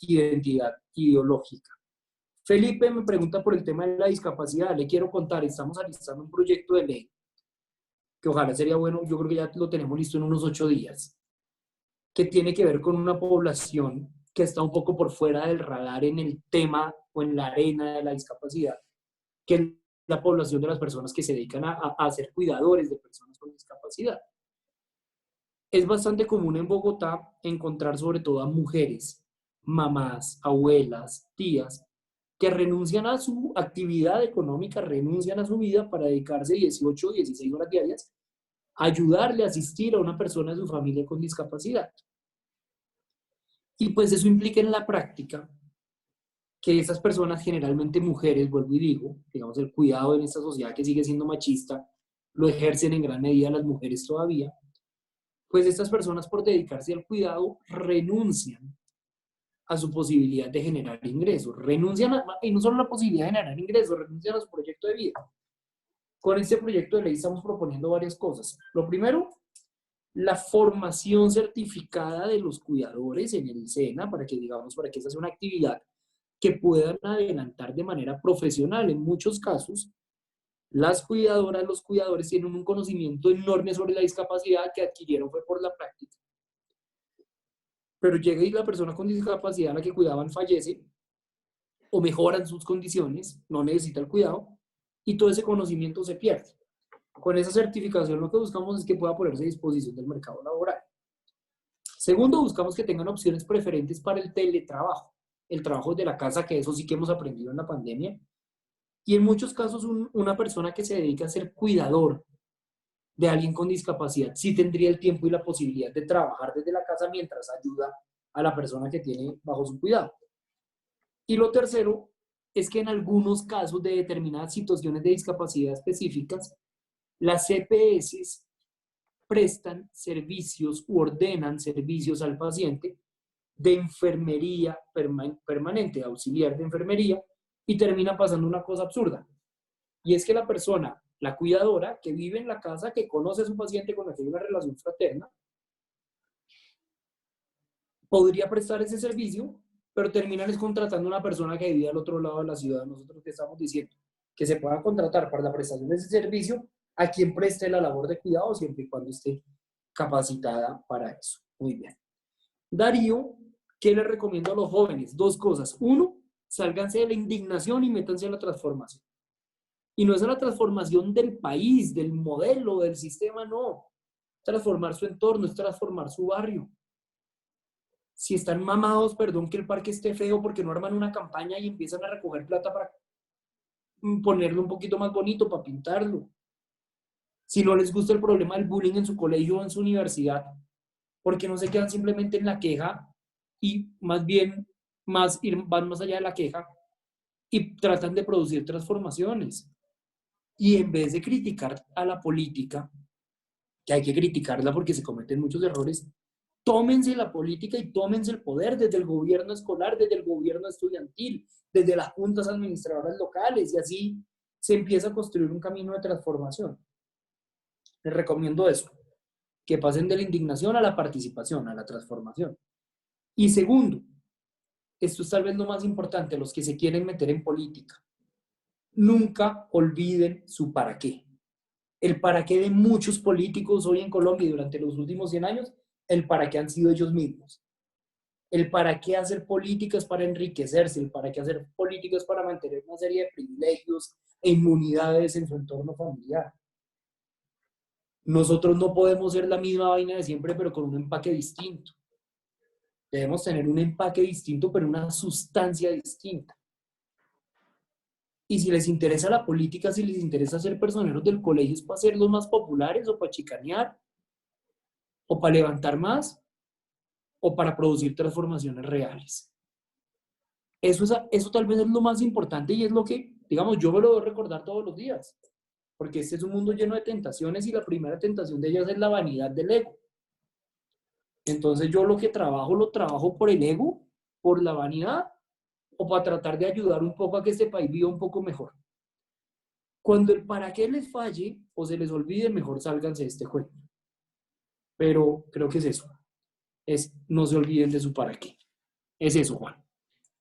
identidad ideológica. Felipe me pregunta por el tema de la discapacidad. Le quiero contar, estamos alistando un proyecto de ley que ojalá sería bueno, yo creo que ya lo tenemos listo en unos 8 días, que tiene que ver con una población que está un poco por fuera del radar en el tema o en la arena de la discapacidad, que es la población de las personas que se dedican a ser cuidadores de personas con discapacidad. Es bastante común en Bogotá encontrar sobre todo a mujeres, mamás, abuelas, tías, que renuncian a su actividad económica, renuncian a su vida para dedicarse 18 o 16 horas diarias a ayudarle a asistir a una persona de su familia con discapacidad. Y pues eso implica en la práctica que esas personas, generalmente mujeres, vuelvo y digo, digamos, el cuidado en esta sociedad que sigue siendo machista, lo ejercen en gran medida las mujeres todavía, pues estas personas por dedicarse al cuidado renuncian a su posibilidad de generar ingresos, y no solo la posibilidad de generar ingresos, renuncian a su proyecto de vida. Con este proyecto de ley estamos proponiendo varias cosas. Lo primero, la formación certificada de los cuidadores en el SENA, para que esa sea una actividad que puedan adelantar de manera profesional. En muchos casos, las cuidadoras, los cuidadores tienen un conocimiento enorme sobre la discapacidad que adquirieron fue por la práctica. Pero llega y la persona con discapacidad a la que cuidaban fallece o mejoran sus condiciones, no necesita el cuidado y todo ese conocimiento se pierde. Con esa certificación lo que buscamos es que pueda ponerse a disposición del mercado laboral. Segundo, buscamos que tengan opciones preferentes para el teletrabajo, el trabajo de la casa, que eso sí que hemos aprendido en la pandemia. Y en muchos casos una persona que se dedica a ser cuidador de alguien con discapacidad sí tendría el tiempo y la posibilidad de trabajar desde la casa mientras ayuda a la persona que tiene bajo su cuidado. Y lo tercero es que en algunos casos de determinadas situaciones de discapacidad específicas, las EPS prestan servicios u ordenan servicios al paciente de enfermería permanente, auxiliar de enfermería, y termina pasando una cosa absurda. Y es que la persona, la cuidadora, que vive en la casa, que conoce a su paciente con la que hay una relación fraterna, podría prestar ese servicio, pero terminan contratando a una persona que vive al otro lado de la ciudad. Nosotros que estamos diciendo que se pueda contratar para la prestación de ese servicio a quien preste la labor de cuidado, siempre y cuando esté capacitada para eso. Muy bien. Darío, ¿qué le recomiendo a los jóvenes? Dos cosas. Uno, sálganse de la indignación y métanse a la transformación. Y no es a la transformación del país, del modelo, del sistema, no. Transformar su entorno, es transformar su barrio. Si están mamados, perdón, que el parque esté feo porque no arman una campaña y empiezan a recoger plata para ponerlo un poquito más bonito, para pintarlo. Si no les gusta el problema del bullying en su colegio o en su universidad, porque no se quedan simplemente en la queja y más bien van más allá de la queja y tratan de producir transformaciones. Y en vez de criticar a la política, que hay que criticarla porque se cometen muchos errores, tómense la política y tómense el poder desde el gobierno escolar, desde el gobierno estudiantil, desde las juntas administradoras locales, y así se empieza a construir un camino de transformación. Les recomiendo eso, que pasen de la indignación a la participación, a la transformación. Y segundo, esto es tal vez lo más importante, los que se quieren meter en política, nunca olviden su para qué. El para qué de muchos políticos hoy en Colombia y durante los últimos 100 años, el para qué han sido ellos mismos. El para qué hacer políticas para enriquecerse, el para qué hacer políticas para mantener una serie de privilegios e inmunidades en su entorno familiar. Nosotros no podemos ser la misma vaina de siempre, pero con un empaque distinto. Debemos tener un empaque distinto, pero una sustancia distinta. Y si les interesa la política, si les interesa ser personeros del colegio, ¿es para ser los más populares o para chicanear? ¿O para levantar más? ¿O para producir transformaciones reales? Eso tal vez es lo más importante y es lo que, digamos, yo me lo debo recordar todos los días. Porque este es un mundo lleno de tentaciones y la primera tentación de ellas es la vanidad del ego. Entonces yo lo trabajo por el ego, por la vanidad, o para tratar de ayudar un poco a que este país viva un poco mejor. Cuando el para qué les falle o se les olvide, mejor sálganse de este juego. Pero creo que es eso. No se olviden de su para qué. Es eso, Juan.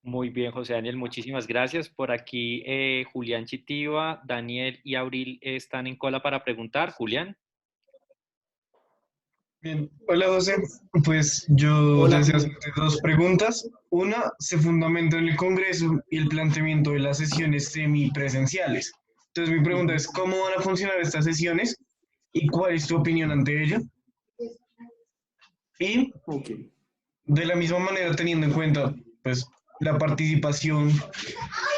Muy bien, José Daniel, muchísimas gracias. Por aquí, Julián Chitiva, Daniel y Abril están en cola para preguntar. Julián. Bien, hola José. Pues yo Hola, deseo Julián. hacerte dos preguntas. Una se fundamenta en el Congreso y el planteamiento de las sesiones semipresenciales. Entonces mi pregunta es, ¿cómo van a funcionar estas sesiones y cuál es tu opinión ante ello? Y Ok. de la misma manera, teniendo en cuenta pues, la participación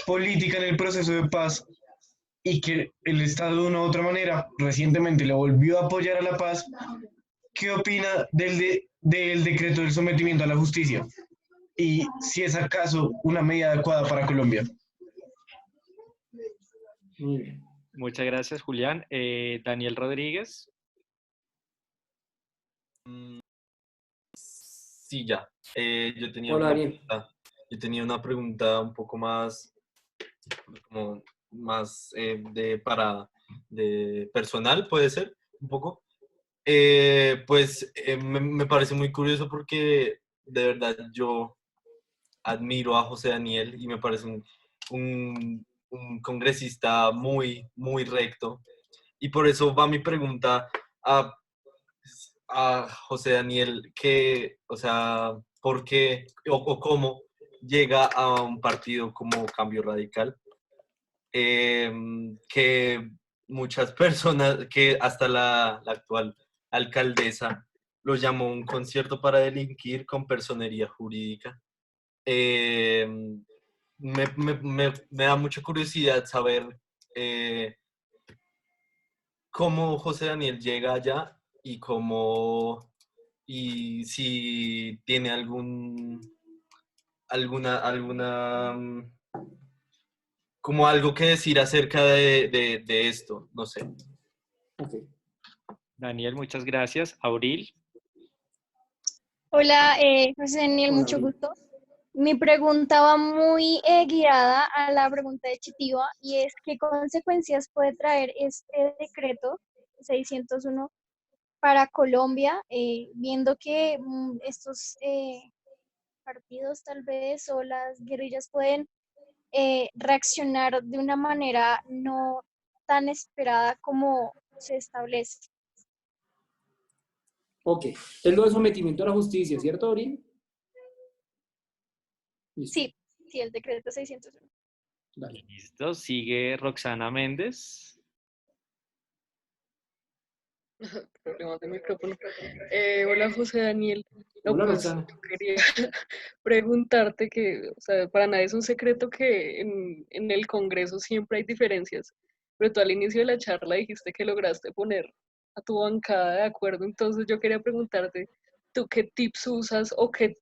política en el proceso de paz y que el Estado de una u otra manera recientemente le volvió a apoyar a la paz, ¿qué opina del decreto del sometimiento a la justicia? Y si es acaso una medida adecuada para Colombia. Muy bien. Muchas gracias, Julián. Daniel Rodríguez. Sí, ya. Hola, Daniel. Yo tenía una pregunta un poco más, como más de personal, puede ser, un poco. Me parece muy curioso porque de verdad yo admiro a José Daniel y me parece un congresista muy, muy recto. Y por eso va mi pregunta a José Daniel, o sea, ¿por qué o cómo llega a un partido como Cambio Radical? Que muchas personas, que hasta la actual alcaldesa lo llamó un concierto para delinquir con personería jurídica. Eh, me da mucha curiosidad saber eh, cómo José Daniel llega allá y cómo y si tiene alguna como algo que decir acerca de esto, no sé. Ok. Daniel, muchas gracias. Abril. Hola, José Daniel, Hola, mucho Abril. gusto. Mi pregunta va muy guiada a la pregunta de Chitiva y es ¿qué consecuencias puede traer este decreto 601 para Colombia, viendo que estos partidos tal vez o las guerrillas pueden reaccionar de una manera no tan esperada como se establece? Ok. Es lo de sometimiento a la justicia, ¿cierto, Abril? Listo. Sí, sí, el decreto 601. Dale. Listo. Sigue Roxana Méndez. Problemas de micrófono. Hola José Daniel. No, Hola, pues Roxana. yo quería preguntarte que, o sea, para nadie es un secreto que en el Congreso siempre hay diferencias, pero tú al inicio de la charla dijiste que lograste poner a tu bancada de acuerdo, entonces yo quería preguntarte, ¿tú qué tips usas o qué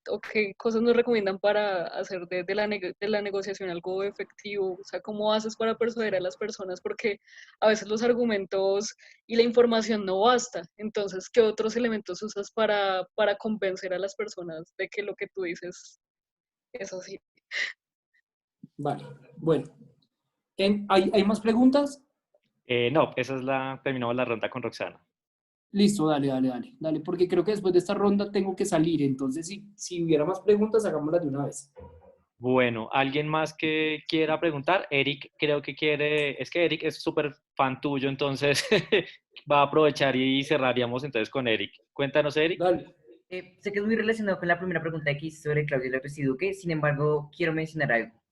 cosas nos recomiendan para hacer de la negociación algo efectivo? O sea, ¿cómo haces para persuadir a las personas? Porque a veces los argumentos y la información no basta. Entonces, ¿qué otros elementos usas para convencer a las personas de que lo que tú dices es así? Vale. Bueno. ¿Hay más preguntas? No, terminamos la ronda con Roxana. Listo, dale, porque creo que después de esta ronda tengo que salir, entonces si hubiera más preguntas, hagámoslas de una vez. Bueno, ¿alguien más que quiera preguntar? Eric creo que quiere, es que Eric es súper fan tuyo, entonces va a aprovechar y cerraríamos entonces con Eric. Cuéntanos, Eric. Dale. Sé que es muy relacionado con la primera pregunta que hice sobre Claudia López y Duque, sin embargo, quiero mencionar algo.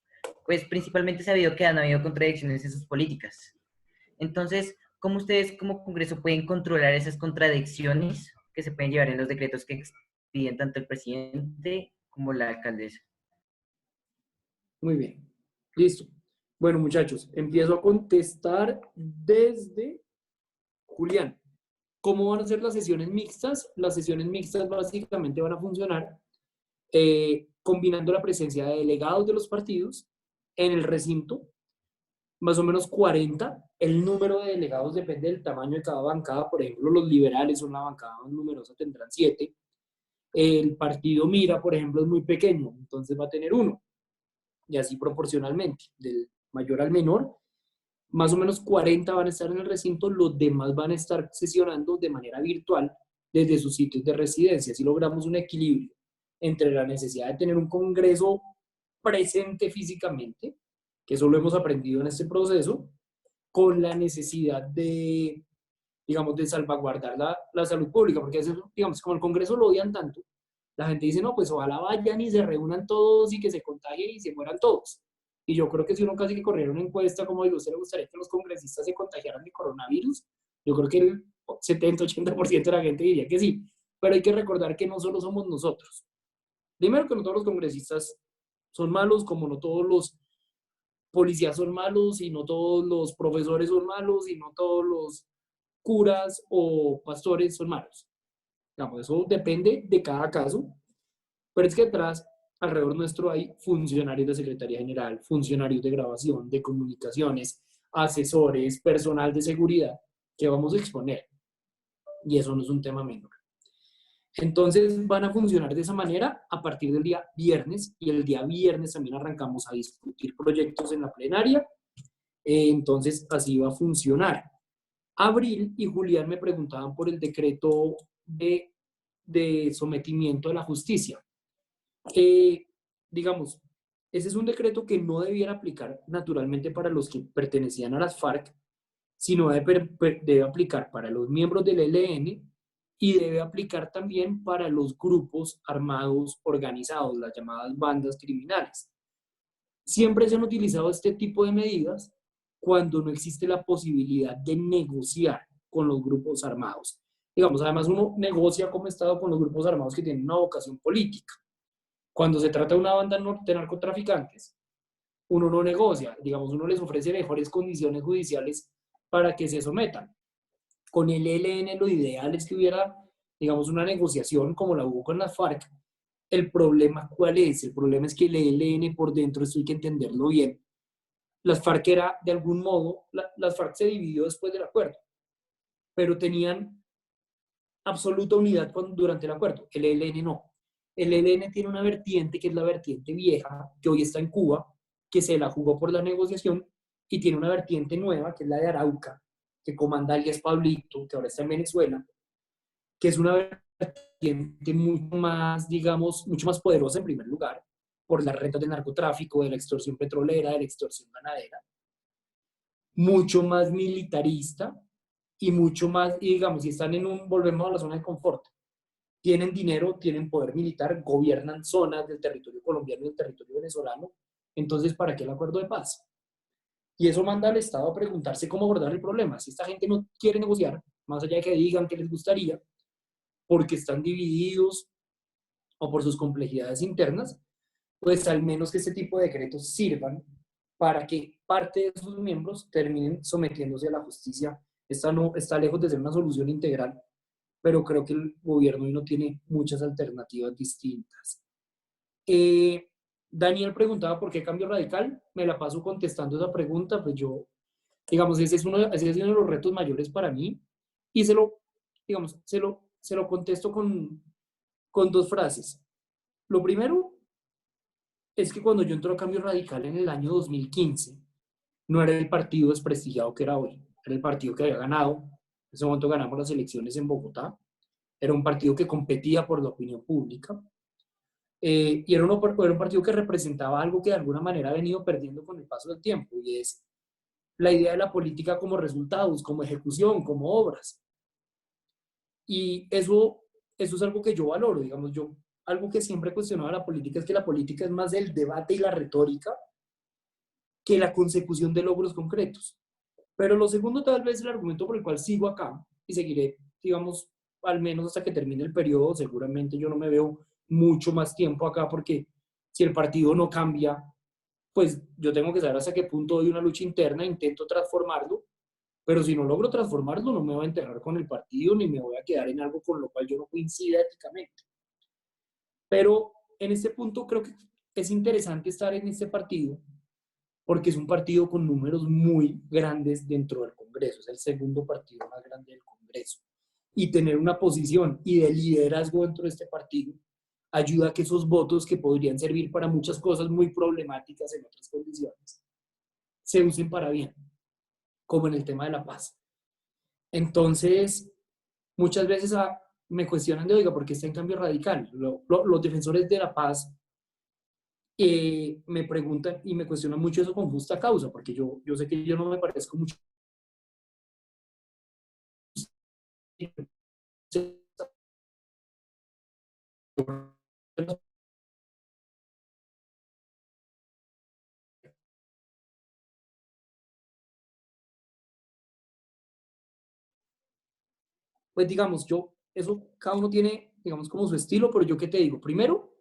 Pues principalmente sabido que han habido contradicciones en sus políticas. Entonces, ¿cómo ustedes como Congreso pueden controlar esas contradicciones que se pueden llevar en los decretos que expiden tanto el presidente como la alcaldesa? Muy bien. Listo. Bueno, muchachos, empiezo a contestar desde Julián. ¿Cómo van a ser las sesiones mixtas? Las sesiones mixtas básicamente van a funcionar combinando la presencia de delegados de los partidos en el recinto, más o menos 40. El número de delegados depende del tamaño de cada bancada. Por ejemplo, los liberales son la bancada más numerosa, tendrán 7. El partido Mira, por ejemplo, es muy pequeño, entonces va a tener 1. Y así proporcionalmente, del mayor al menor. Más o menos 40 van a estar en el recinto, los demás van a estar sesionando de manera virtual desde sus sitios de residencia. Así logramos un equilibrio entre la necesidad de tener un congreso presente físicamente, que eso lo hemos aprendido en este proceso, con la necesidad de, digamos, de salvaguardar la salud pública, porque a veces, digamos, como el Congreso lo odian tanto, la gente dice, no, pues ojalá vayan y se reúnan todos y que se contagien y se mueran todos. Y yo creo que si uno casi que corriera una encuesta, como digo, ¿a usted le gustaría que los congresistas se contagiaran de coronavirus? Yo creo que el 70-80% de la gente diría que sí. Pero hay que recordar que no solo somos nosotros. Primero que no todos los congresistas son malos, como no todos los policías son malos, y no todos los profesores son malos, y no todos los curas o pastores son malos. Digamos, eso depende de cada caso, pero es que detrás, alrededor nuestro, hay funcionarios de Secretaría General, funcionarios de grabación, de comunicaciones, asesores, personal de seguridad, que vamos a exponer. Y eso no es un tema menor. Entonces van a funcionar de esa manera a partir del día viernes, y el día viernes también arrancamos a discutir proyectos en la plenaria. Entonces así va a funcionar. Abril y Julián me preguntaban por el decreto de sometimiento de la justicia. Digamos, ese es un decreto que no debiera aplicar naturalmente para los que pertenecían a las FARC, sino debe aplicar para los miembros del ELN y debe aplicar también para los grupos armados organizados, las llamadas bandas criminales. Siempre se han utilizado este tipo de medidas cuando no existe la posibilidad de negociar con los grupos armados. Digamos, además uno negocia como Estado con los grupos armados que tienen una vocación política. Cuando se trata de una banda de narcotraficantes, uno no negocia, digamos, uno les ofrece mejores condiciones judiciales para que se sometan. Con el ELN lo ideal es que hubiera, digamos, una negociación como la hubo con las FARC. ¿El problema cuál es? El problema es que el ELN por dentro, esto hay que entenderlo bien. Las FARC era, de algún modo, las FARC se dividió después del acuerdo, pero tenían absoluta unidad durante el acuerdo. El ELN no. El ELN tiene una vertiente que es la vertiente vieja, que hoy está en Cuba, que se la jugó por la negociación, y tiene una vertiente nueva, que es la de Arauca, que comanda alias Pablito, que ahora está en Venezuela, que es una vertiente mucho más, digamos, mucho más poderosa en primer lugar, por las rentas del narcotráfico, de la extorsión petrolera, de la extorsión ganadera, mucho más militarista y mucho más, y digamos, si están volvemos a la zona de confort, tienen dinero, tienen poder militar, gobiernan zonas del territorio colombiano y del territorio venezolano, entonces, ¿para qué el acuerdo de paz? Y eso manda al Estado a preguntarse cómo abordar el problema. Si esta gente no quiere negociar, más allá de que digan que les gustaría, porque están divididos o por sus complejidades internas, pues al menos que este tipo de decretos sirvan para que parte de sus miembros terminen sometiéndose a la justicia. Esta no está lejos de ser una solución integral, pero creo que el gobierno hoy no tiene muchas alternativas distintas. Daniel preguntaba por qué cambio radical. Me la paso contestando esa pregunta, pues yo, digamos, ese es uno de los retos mayores para mí, y se lo contesto con dos frases. Lo primero es que cuando yo entré a Cambio Radical en el año 2015, no era el partido desprestigiado que era hoy, era el partido que había ganado. En ese momento ganamos las elecciones en Bogotá, era un partido que competía por la opinión pública, y era un partido que representaba algo que de alguna manera ha venido perdiendo con el paso del tiempo, y es la idea de la política como resultados, como ejecución, como obras. Y eso es algo que yo valoro, digamos, algo que siempre he cuestionado a la política es que la política es más el debate y la retórica que la consecución de logros concretos. Pero lo segundo, tal vez el argumento por el cual sigo acá y seguiré, digamos, al menos hasta que termine el periodo, seguramente yo no me veo mucho más tiempo acá, porque si el partido no cambia, pues yo tengo que saber hasta qué punto doy una lucha interna, intento transformarlo, pero si no logro transformarlo, no me voy a enterrar con el partido, ni me voy a quedar en algo con lo cual yo no coincida éticamente. Pero en este punto creo que es interesante estar en este partido, porque es un partido con números muy grandes dentro del Congreso, es el segundo partido más grande del Congreso, y tener una posición y de liderazgo dentro de este partido ayuda a que esos votos que podrían servir para muchas cosas muy problemáticas en otras condiciones se usen para bien, como en el tema de la paz. Entonces, muchas veces me cuestionan de, oiga, ¿por qué está en Cambio Radical? Los defensores de la paz me preguntan y me cuestionan mucho eso con justa causa, porque yo sé que yo no me parezco mucho. Pues digamos, eso cada uno tiene, digamos, como su estilo, pero yo qué te digo, primero,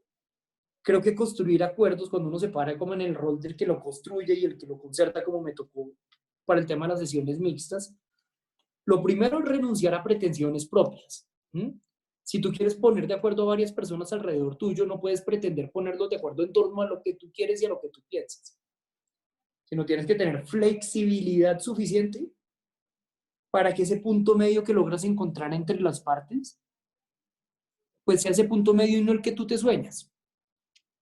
creo que construir acuerdos cuando uno se para como en el rol del que lo construye y el que lo concerta, como me tocó para el tema de las sesiones mixtas, lo primero es renunciar a pretensiones propias. Si tú quieres poner de acuerdo a varias personas alrededor tuyo, no puedes pretender ponerlos de acuerdo en torno a lo que tú quieres y a lo que tú piensas, sino tienes que tener flexibilidad suficiente para que ese punto medio que logras encontrar entre las partes, pues sea ese punto medio y no el que tú te sueñas.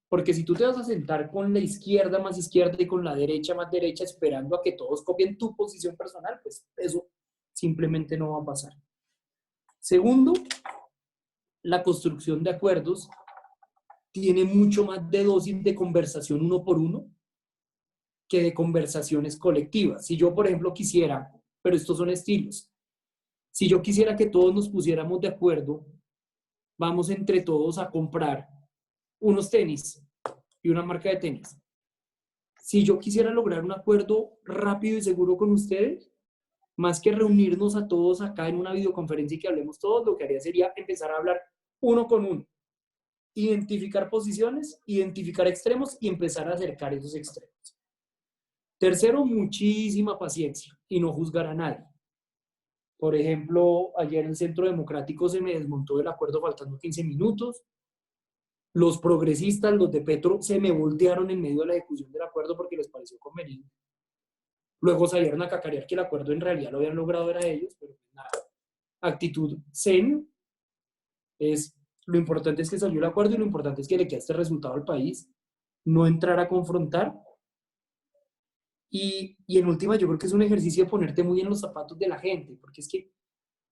Porque si tú te vas a sentar con la izquierda más izquierda y con la derecha más derecha esperando a que todos copien tu posición personal, pues eso simplemente no va a pasar. Segundo, la construcción de acuerdos tiene mucho más de dosis de conversación uno por uno que de conversaciones colectivas. Si yo, por ejemplo, quisiera, pero estos son estilos, si yo quisiera que todos nos pusiéramos de acuerdo, vamos entre todos a comprar unos tenis y una marca de tenis. Si yo quisiera lograr un acuerdo rápido y seguro con ustedes, más que reunirnos a todos acá en una videoconferencia y que hablemos todos, lo que haría sería empezar a hablar uno con uno, identificar posiciones, identificar extremos y empezar a acercar esos extremos. Tercero, muchísima paciencia y no juzgar a nadie. Por ejemplo, ayer en Centro Democrático se me desmontó el acuerdo faltando 15 minutos. Los progresistas, los de Petro, se me voltearon en medio de la ejecución del acuerdo porque les pareció conveniente. Luego salieron a cacarear que el acuerdo en realidad lo habían logrado era ellos, pero nada. Actitud zen es, lo importante es que salió el acuerdo y lo importante es que le quede este resultado al país, no entrar a confrontar. Y en última, yo creo que es un ejercicio de ponerte muy en los zapatos de la gente, porque es que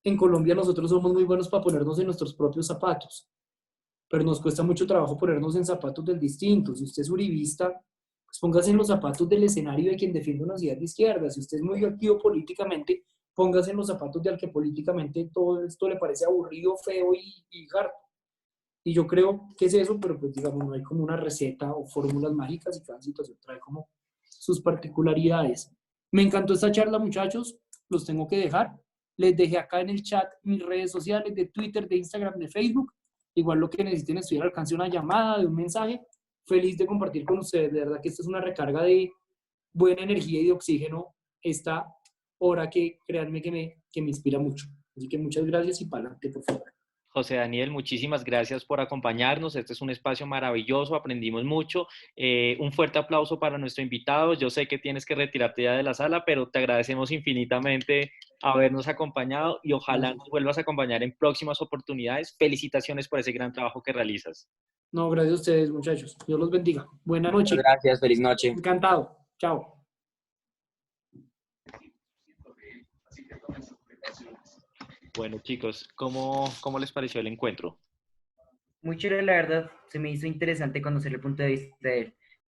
en Colombia nosotros somos muy buenos para ponernos en nuestros propios zapatos, pero nos cuesta mucho trabajo ponernos en zapatos del distinto. Si usted es uribista, pues póngase en los zapatos del escenario de quien defiende una ciudad de izquierda. Si usted es muy activo políticamente, póngase en los zapatos de al que políticamente todo esto le parece aburrido, feo y harto. Y yo creo que es eso, pero pues digamos, no hay como una receta o fórmulas mágicas y cada situación trae como sus particularidades. Me encantó esta charla, muchachos, los tengo que dejar. Les dejé acá en el chat mis redes sociales de Twitter, de Instagram, de Facebook. Igual lo que necesiten estoy al alcance de una llamada, de un mensaje. Feliz de compartir con ustedes. De verdad que esta es una recarga de buena energía y de oxígeno esta hora que créanme que me inspira mucho. Así que muchas gracias y para adelante, por favor. José Daniel, muchísimas gracias por acompañarnos. Este es un espacio maravilloso, aprendimos mucho. Un fuerte aplauso para nuestro invitado. Yo sé que tienes que retirarte ya de la sala, pero te agradecemos infinitamente habernos acompañado y ojalá nos vuelvas a acompañar en próximas oportunidades. Felicitaciones por ese gran trabajo que realizas. No, gracias a ustedes, muchachos. Dios los bendiga. Buena noche. Muchas gracias, feliz noche. Encantado. Chao. Bueno, chicos, ¿cómo les pareció el encuentro? Muy chévere, la verdad. Se me hizo interesante conocer el punto de vista de él.